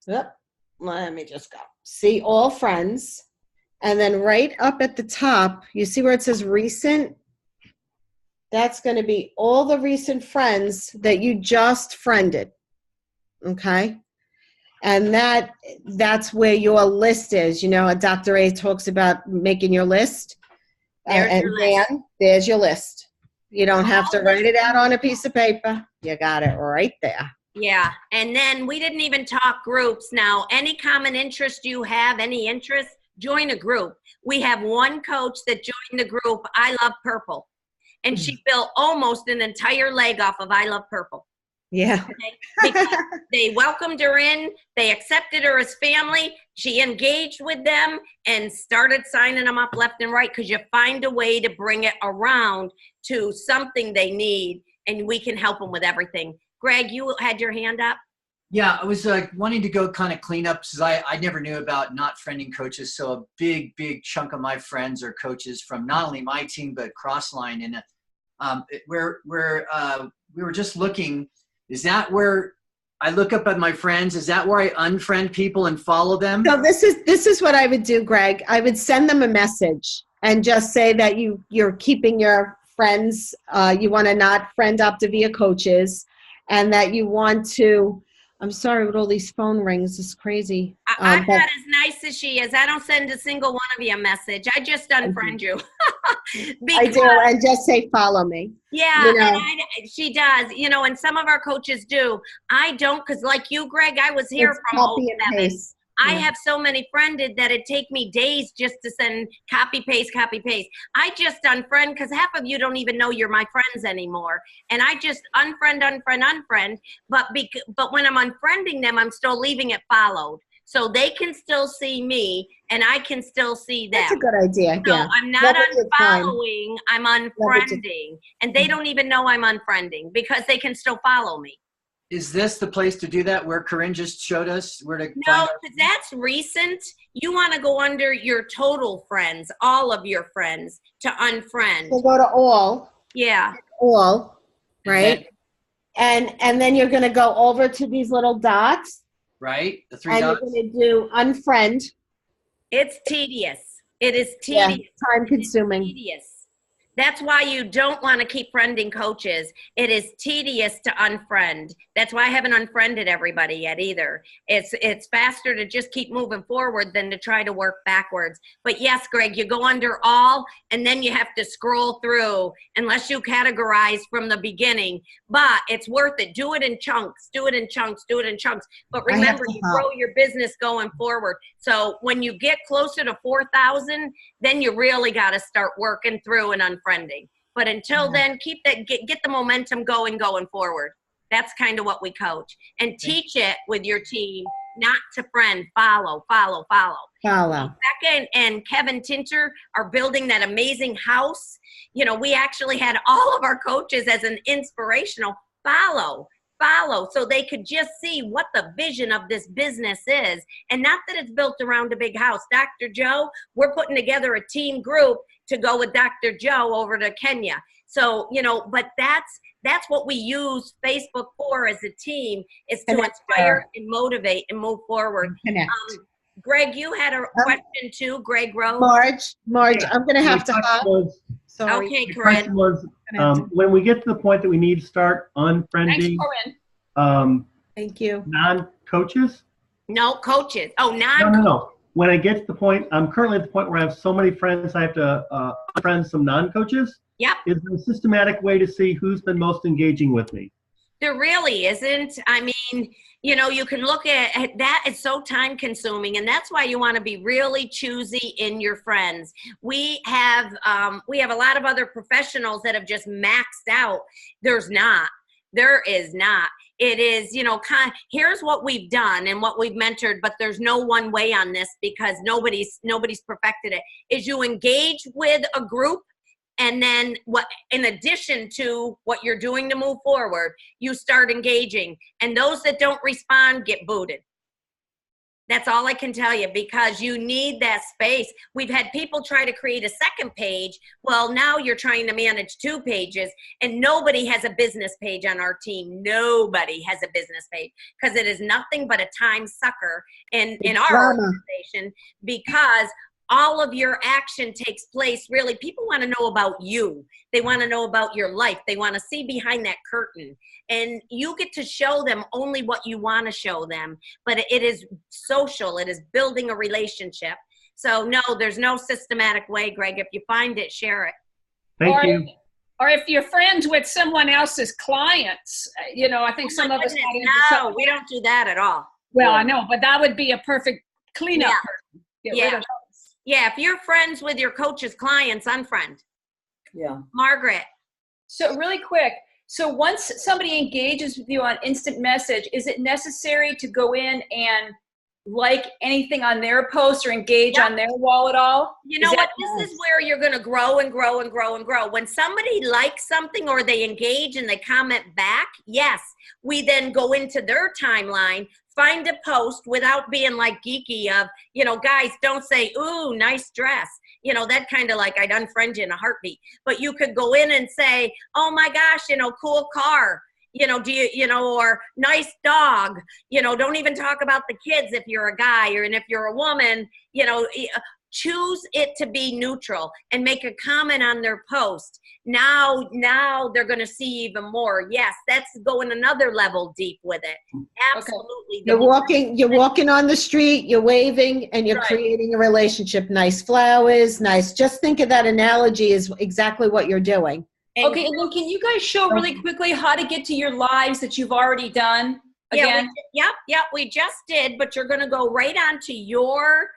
Yep. Let me just go. See all friends. And then right up at the top, you see where it says recent? That's going to be all the recent friends that you just friended. Okay? And that's where your list is. You know, Dr. A talks about making your list. There's your list. Dan, there's your list. You don't have to write it out on a piece of paper. You got it right there. Yeah. And then we didn't even talk groups. Now, any common interest you have, any interest, join a group. We have one coach that joined the group, I Love Purple. And she built almost an entire leg off of I Love Purple. Yeah. Okay? Because they welcomed her in, they accepted her as family, she engaged with them and started signing them up left and right, because you find a way to bring it around to something they need, and we can help them with everything. Greg, you had your hand up? Yeah, I was wanting to go kind of clean up, because I never knew about not friending coaches. So a big chunk of my friends are coaches from not only my team, but Crossline. And where we were just looking, is that where I look up at my friends? Is that where I unfriend people and follow them? So this is what I would do, Greg. I would send them a message and just say that you're keeping your friends, you want to not friend Optavia coaches, and that you want to, I'm sorry with all these phone rings, it's crazy. I'm not as nice as she is. I don't send a single one of you a message. I just unfriend you. I do, and just say follow me. Yeah, You know. and she does. You know, and some of our coaches do. I don't, because like you, Greg, I was here It's from copy and 07. paste. I Yeah. have so many friended that it take me days just to send copy, paste. I just unfriend, because half of you don't even know you're my friends anymore. And I just unfriend. But when I'm unfriending them, I'm still leaving it followed. So they can still see me and I can still see them. That's a good idea. So Yeah. I'm not Leverage your time. unfollowing, I'm unfriending. And they don't even know I'm unfriending, because they can still follow me. Is this the place to do that, where Corinne just showed us where to No, find because that's recent. You want to go under your total friends, all of your friends, to unfriend. So go to all, Yeah. right? And then you're going to go over to these little dots, right? The three and dots? you're going to do unfriend. It's tedious. It is Yeah, tedious. time consuming. Tedious. That's why you don't want to keep friending coaches. It is tedious to unfriend. That's why I haven't unfriended everybody yet either. It's faster to just keep moving forward than to try to work backwards. But yes, Greg, you go under all, and then you have to scroll through unless you categorize from the beginning. But it's worth it. Do it in chunks. But remember, you grow your business going forward. So when you get closer to 4,000, then you really got to start working through and unfriending. But until then, keep that, get the momentum going forward. That's kind of what we coach. And teach it with your team, not to friend, follow, follow, follow. Follow. Becca and Kevin Tinter are building that amazing house. You know, we actually had all of our coaches as an inspirational follow, so they could just see what the vision of this business is, and not that it's built around a big house. Dr. Joe, we're putting together a team group to go with Dr. Joe over to Kenya. So, you know, but that's what we use Facebook for as a team, is to inspire and motivate and move forward. Connect. Greg, you had a question too. Greg Rose. Marge, I'm going to have to hop. Sorry. Okay, The Corinne. question was, when we get to the point that we need to start unfriending Thank you. non-coaches? No, coaches. Oh, No. When I get to the point, I'm currently at the point where I have so many friends, I have to unfriend some non-coaches. Yep. Is there a systematic way to see who's been most engaging with me? There really isn't. I mean, you know, you can look at that. It's so time consuming, and that's why you want to be really choosy in your friends. We have a lot of other professionals that have just maxed out. There is not. It is, you know, here's what we've done and what we've mentored, but there's no one way on this because nobody's perfected it, is you engage with a group. And then in addition to what you're doing to move forward, you start engaging. And those that don't respond get booted. That's all I can tell you, because you need that space. We've had people try to create a second page. Well, now you're trying to manage 2 pages, and nobody has a business page on our team. Nobody has a business page, because it is nothing but a time sucker in our organization, because all of your action takes place. Really, people want to know about you. They want to know about your life. They want to see behind that curtain. And you get to show them only what you want to show them. But it is social. It is building a relationship. So no, there's no systematic way, Greg. If you find it, share it. Thank you. Or if you're friends with someone else's clients, you know, I think some of us. No, we don't do that at all. Well, I know, but that would be a perfect cleanup. Yeah. Get rid of those. Yeah, if you're friends with your coach's clients, unfriend. Yeah. Margaret. So really quick, so once somebody engages with you on instant message, is it necessary to go in and like anything on their post or engage on their wall at all? You know what? This is where you're going to grow and grow and grow and grow. When somebody likes something or they engage and they comment back, yes, we then go into their timeline, find a post without being like geeky of, you know, guys, don't say, ooh, nice dress. You know, that kind of like I'd unfriend you in a heartbeat. But you could go in and say, oh my gosh, you know, cool car. You know, or nice dog, you know, don't even talk about the kids if you're a guy, and if you're a woman, you know, choose it to be neutral and make a comment on their post. Now they're going to see even more. Yes, that's going another level deep with it. Absolutely. Okay. You're walking on the street, you're waving, and you're creating a relationship. Nice flowers, nice. Just think of that analogy as exactly what you're doing. Okay, and then can you guys show really quickly how to get to your lives that you've already done again? Yeah, we just did, but you're going to go right onto your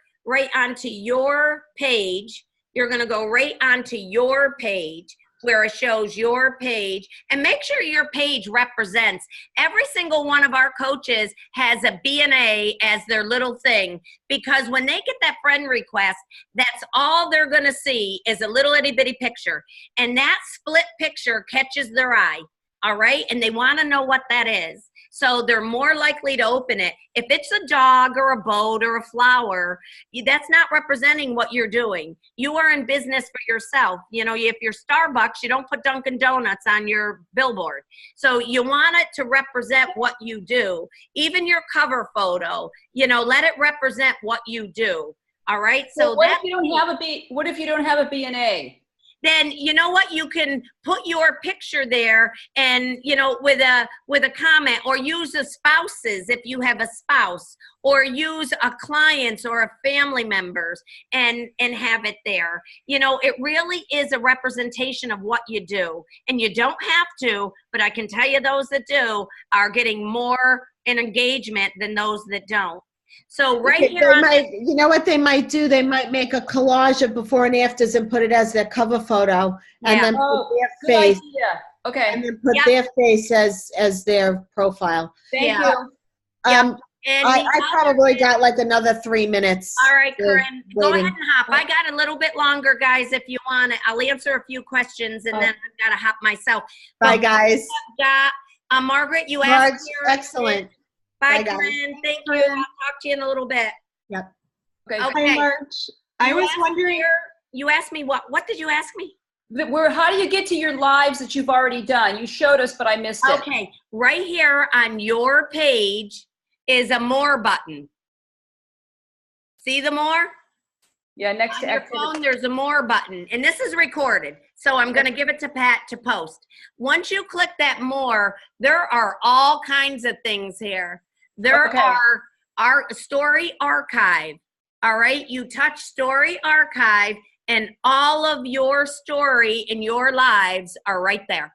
page. You're going to go right onto your page where it shows your page, and make sure your page represents. Every single one of our coaches has a B&A as their little thing, because when they get that friend request, that's all they're going to see is a little itty bitty picture, and that split picture catches their eye. All right. And they want to know what that is. So they're more likely to open it. If it's a dog or a boat or a flower, that's not representing what you're doing. You are in business for yourself. You know, if you're Starbucks, you don't put Dunkin' Donuts on your billboard. So you want it to represent what you do. Even your cover photo, you know, let it represent what you do. All right. So what if you don't have a B&A? Then you know what, you can put your picture there, and you know, with a comment, or use the spouses if you have a spouse, or use a client's or a family member's and have it there. You know, it really is a representation of what you do, and you don't have to, but I can tell you those that do are getting more in engagement than those that don't. So you know what they might do? They might make a collage of before and afters and put it as their cover photo, and then put their face. Okay. and then put Yep. their face as their profile. Thank Yeah. you. Um, And I the other probably thing- got like another 3 minutes. All right, of Corinne, go ahead waiting. and hop. I got a little bit longer, guys, if you want it. I'll answer a few questions and then I've got to hop myself. Bye, But guys. Margaret, you Marge, asked me. excellent. Bye, Bye, guys. Corinne. Thank you. I'll talk to you in a little bit. Yep. Okay. Okay. Hi, March. I You was asked wondering. You asked me what? What did you ask me? How do you get to your lives that you've already done? You showed us, but I missed it. Okay, right here on your page is a more button. See the more? Yeah, next On to your activity. phone, there's a more button, and this is recorded. So I'm going to give it to Pat to post. Once you click that more, there are all kinds of things here. There Okay. are our story archive. All right, you touch story archive, and all of your story in your lives are right there.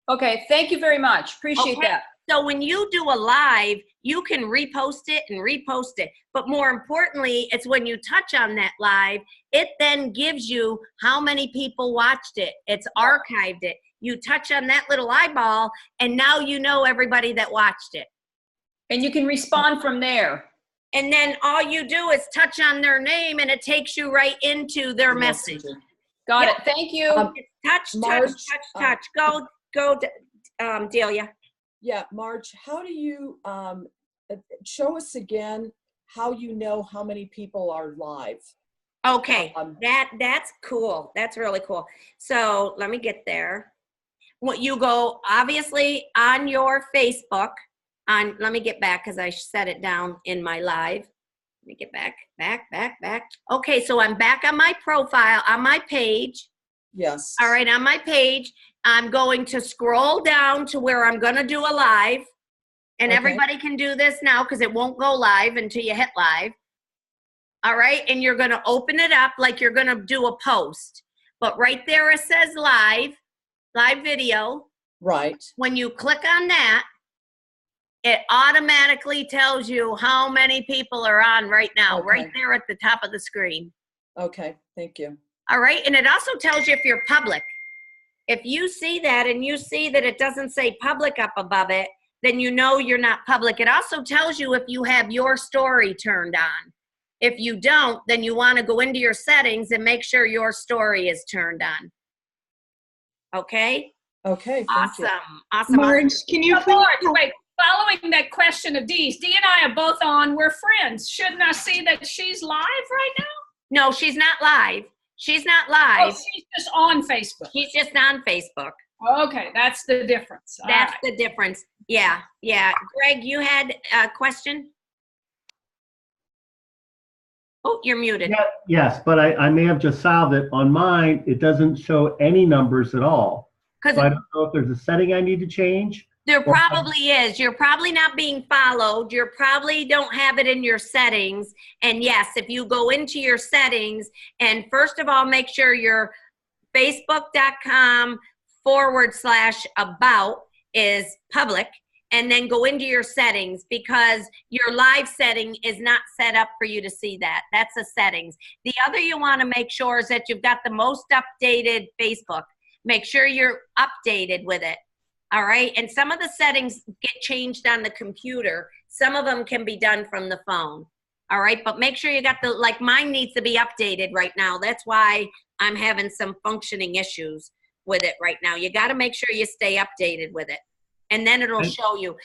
Okay, thank you very much. Appreciate Okay. that. So when you do a live, you can repost it and repost it. But more importantly, it's when you touch on that live, it then gives you how many people watched it. It's archived it. You touch on that little eyeball, and now you know everybody that watched it. And you can respond from there. And then all you do is touch on their name, and it takes you right into their message. Got Yeah. it. Thank you. Touch, Marge, touch. Go, Delia. Yeah, Marge, how do you show us again how you know how many people are live? Okay, that's cool. That's really cool. So let me get there. What you go obviously on your Facebook. Let me get back because I set it down in my live. Let me get back. Okay, so I'm back on my profile on my page. Yes. All right, on my page, I'm going to scroll down to where I'm going to do a live. And Okay. everybody can do this now because it won't go live until you hit live. All right, and you're going to open it up like you're going to do a post. But right there it says live video. Right. When you click on that, it automatically tells you how many people are on right now, Okay. right there at the top of the screen. Okay, thank you. All right, and it also tells you if you're public. If you see that and you see that it doesn't say public up above it, then you know you're not public. It also tells you if you have your story turned on. If you don't, then you want to go into your settings and make sure your story is turned on. Okay? Okay, thank you. Awesome. Marge, can you So, please? Marge, wait, following that question of Dee's, Dee and I are both on. We're friends. Shouldn't I see that she's live right now? No, she's not live. She's not Oh, live. she's just on Facebook. She's just on Facebook. Okay, that's the difference. All That's right. the difference. Yeah. Greg, you had a question? Oh, you're muted. Yeah, yes, but I may have just solved it. On mine, it doesn't show any numbers at all. So I Because don't know if there's a setting I need to change. there probably is. You're probably not being followed. You probably don't have it in your settings. And yes, if you go into your settings and first of all, make sure your facebook.com/about is public, and then go into your settings because your live setting is not set up for you to see that. That's the settings. The other you want to make sure is that you've got the most updated Facebook. Make sure you're updated with it. All right. And some of the settings get changed on the computer. Some of them can be done from the phone. All right. But make sure you got like mine needs to be updated right now. That's why I'm having some functioning issues with it right now. You got to make sure you stay updated with it. And then it'll show you.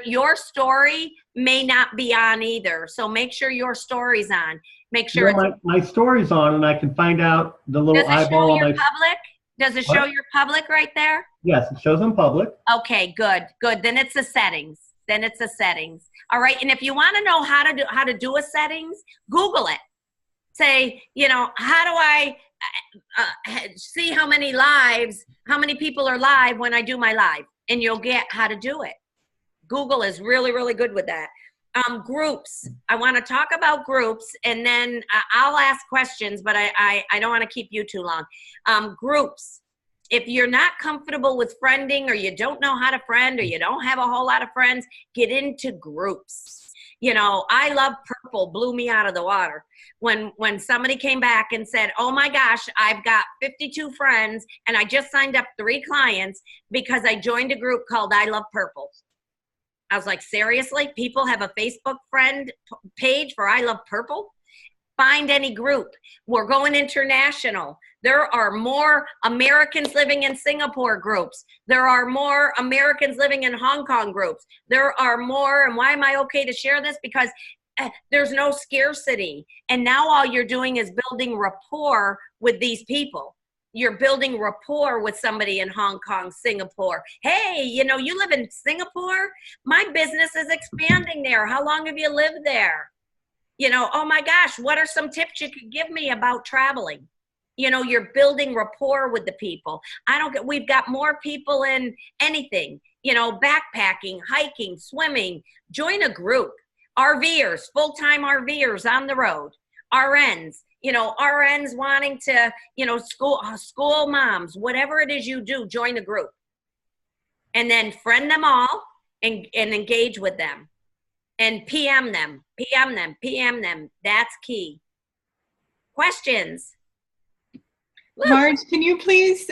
Your story may not be on either. So make sure your story's on. Make sure Well, my story's on, and I can find out the little does it show eyeball on your my. public? Does it show What? your public right there? Yes, it shows in public. Okay, good. Then it's the settings. All right, and if you want to know how to do a settings, Google it. Say, how do I see how many people are live when I do my live? And you'll get how to do it. Google is really, really good with that. Groups. I want to talk about groups, and then I'll ask questions, but I don't want to keep you too long. Groups. If you're not comfortable with friending, or you don't know how to friend, or you don't have a whole lot of friends, get into groups. You know, I love purple blew me out of the water. When somebody came back and said, oh my gosh, I've got 52 friends and I just signed up 3 clients because I joined a group called I Love Purple. I was like, seriously? People have a Facebook friend page for I Love Purple? Find any group. We're going international. There are more Americans living in Singapore groups. There are more Americans living in Hong Kong groups. There are more, and why am I okay to share this? Because there's no scarcity. And now all you're doing is building rapport with these people. You're building rapport with somebody in Hong Kong, Singapore. Hey, you know, you live in Singapore? My business is expanding there. How long have you lived there? You know, oh my gosh, what are some tips you could give me about traveling? You know, you're building rapport with the people. We've got more people in anything, you know, backpacking, hiking, swimming. Join a group. RVers, full-time RVers on the road. RNs, you know, RNs wanting to, you know, school moms, whatever it is you do, join a group. And then friend them all and engage with them. And PM them. That's key. Questions? Marge, can you please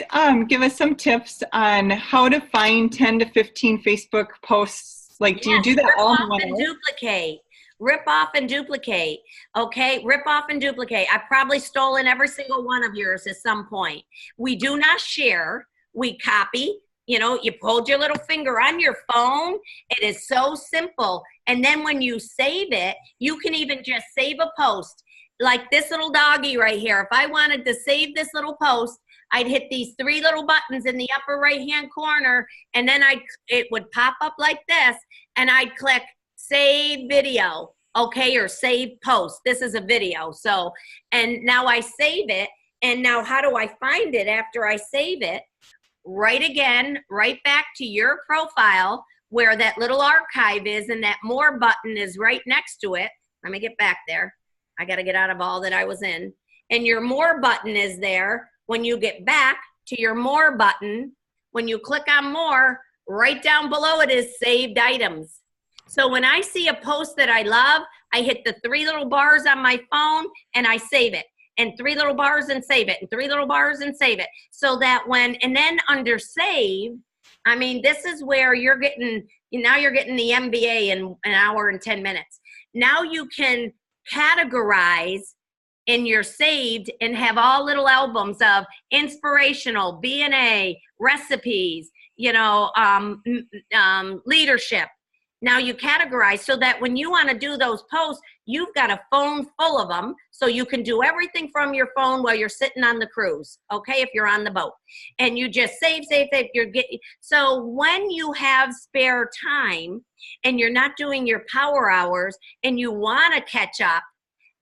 give us some tips on how to find 10 to 15 Facebook posts? Like, do you do that all in one day? Duplicate. Rip off and duplicate. Okay, rip off and duplicate. I've probably stolen every single one of yours at some point. We do not share. We copy. You know, you hold your little finger on your phone. It is so simple. And then when you save it, you can even just save a post. Like this little doggy right here. If I wanted to save this little post, I'd hit these 3 little buttons in the upper right-hand corner, and then it would pop up like this, and I'd click Save Video, okay, or Save Post. This is a video. So, and now I save it, and now how do I find it after I save it? Right back to your profile where that little archive is, and that More button is right next to it. Let me get back there. I got to get out of all that I was in. And your More button is there. When you get back to your More button, when you click on More, right down below it is Saved Items. So when I see a post that I love, I hit the 3 little bars on my phone and I save it. And 3 little bars and save it. And 3 little bars and save it. So that and then under Save, I mean, this is where you're getting the MBA in an hour and 10 minutes. Now you can categorize in your saved and have all little albums of inspirational, B&A, recipes, you know, leadership. Now you categorize so that when you want to do those posts, you've got a phone full of them, so you can do everything from your phone while you're sitting on the cruise, okay, if you're on the boat. And you just save. So when you have spare time and you're not doing your power hours and you want to catch up,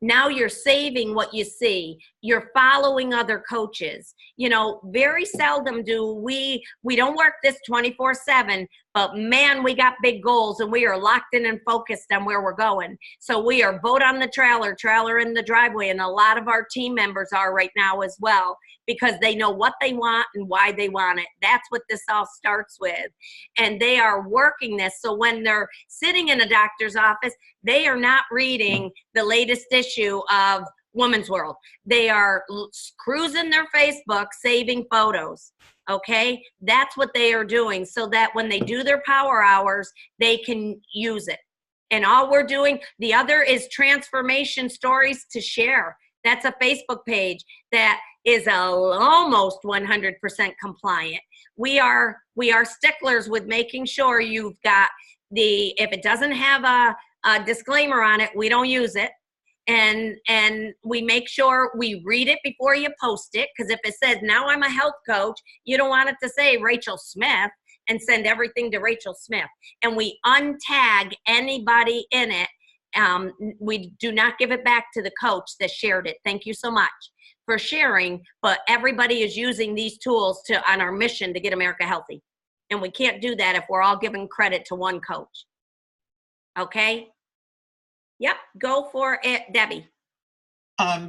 now you're saving what you see. You're following other coaches. You know, very seldom do we don't work this 24/7, but man, we got big goals and we are locked in and focused on where we're going. So we are boat on the trailer in the driveway, and a lot of our team members are right now as well, because they know what they want and why they want it. That's what this all starts with. And they are working this. So when they're sitting in a doctor's office, they are not reading the latest issue of Woman's World. They are cruising their Facebook, saving photos. Okay, that's what they are doing, so that when they do their power hours, they can use it. And all we're doing, the other is transformation stories to share. That's a Facebook page that is almost 100% compliant. We are sticklers with making sure you've got if it doesn't have a disclaimer on it, we don't use it. And we make sure we read it before you post it, because if it says, now I'm a health coach, you don't want it to say Rachel Smith and send everything to Rachel Smith. And we untag anybody in it. We do not give it back to the coach that shared it. Thank you so much for sharing, but everybody is using these tools on our mission to get America healthy. And we can't do that if we're all giving credit to one coach. Okay? Yep, go for it, Debbie.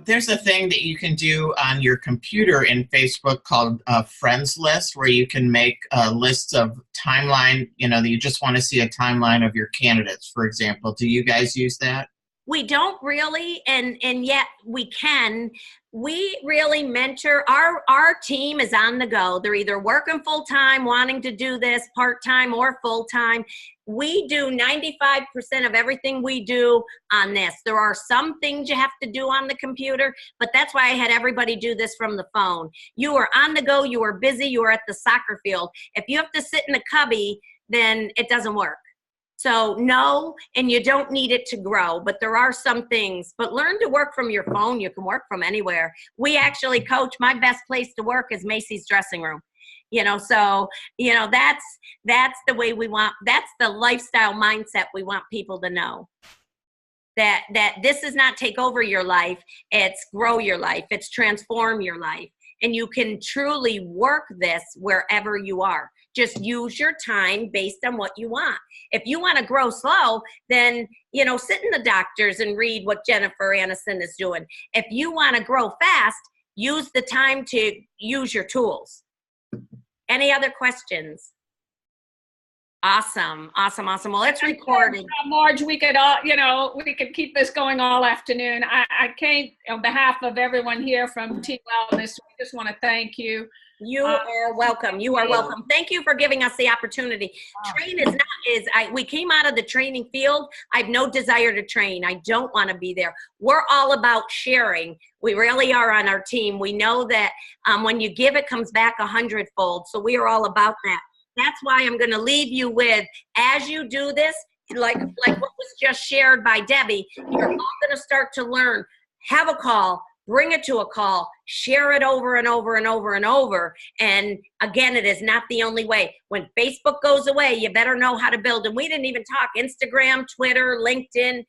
There's a thing that you can do on your computer in Facebook called a friends list, where you can make a list of timeline, that you just want to see a timeline of your candidates, for example. Do you guys use that? We don't really, and yet we can. We really mentor, our team is on the go. They're either working full-time, wanting to do this part-time or full-time. We do 95% of everything we do on this. There are some things you have to do on the computer, but that's why I had everybody do this from the phone. You are on the go, you are busy, you are at the soccer field. If you have to sit in a cubby, then it doesn't work. So no, and you don't need it to grow, but there are some things. But learn to work from your phone. You can work from anywhere. We actually coach, my best place to work is Macy's dressing room. So, that's the way we want, that's the lifestyle mindset we want people to know. That this is not take over your life, it's grow your life, it's transform your life. And you can truly work this wherever you are. Just use your time based on what you want. If you want to grow slow, then, sit in the doctors and read what Jennifer Aniston is doing. If you want to grow fast, use the time to use your tools. Any other questions? Awesome. Well, it's recorded. Marge, we could we could keep this going all afternoon. I can't, on behalf of everyone here from Team Wellness, we just want to thank you. You are welcome. You are welcome. Thank you for giving us the opportunity. Train we came out of the training field. I have no desire to train. I don't want to be there. We're all about sharing. We really are on our team. We know that when you give, it comes back 100-fold. So we are all about that. That's why I'm going to leave you with, as you do this, like what was just shared by Debbie, you're all going to start to learn. Have a call. Bring it to a call, share it over and over and over and over. And again, it is not the only way. When Facebook goes away, you better know how to build. And we didn't even talk Instagram, Twitter, LinkedIn,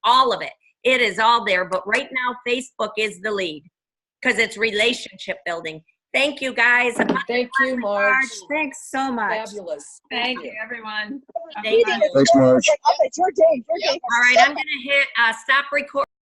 all of it. It is all there. But right now, Facebook is the lead because it's relationship building. Thank you, guys. Thank you, Marge. Thanks so much. Fabulous. Thank you, everyone. Thank you. Thanks, Marge. It's your day. All right, I'm going to hit stop recording.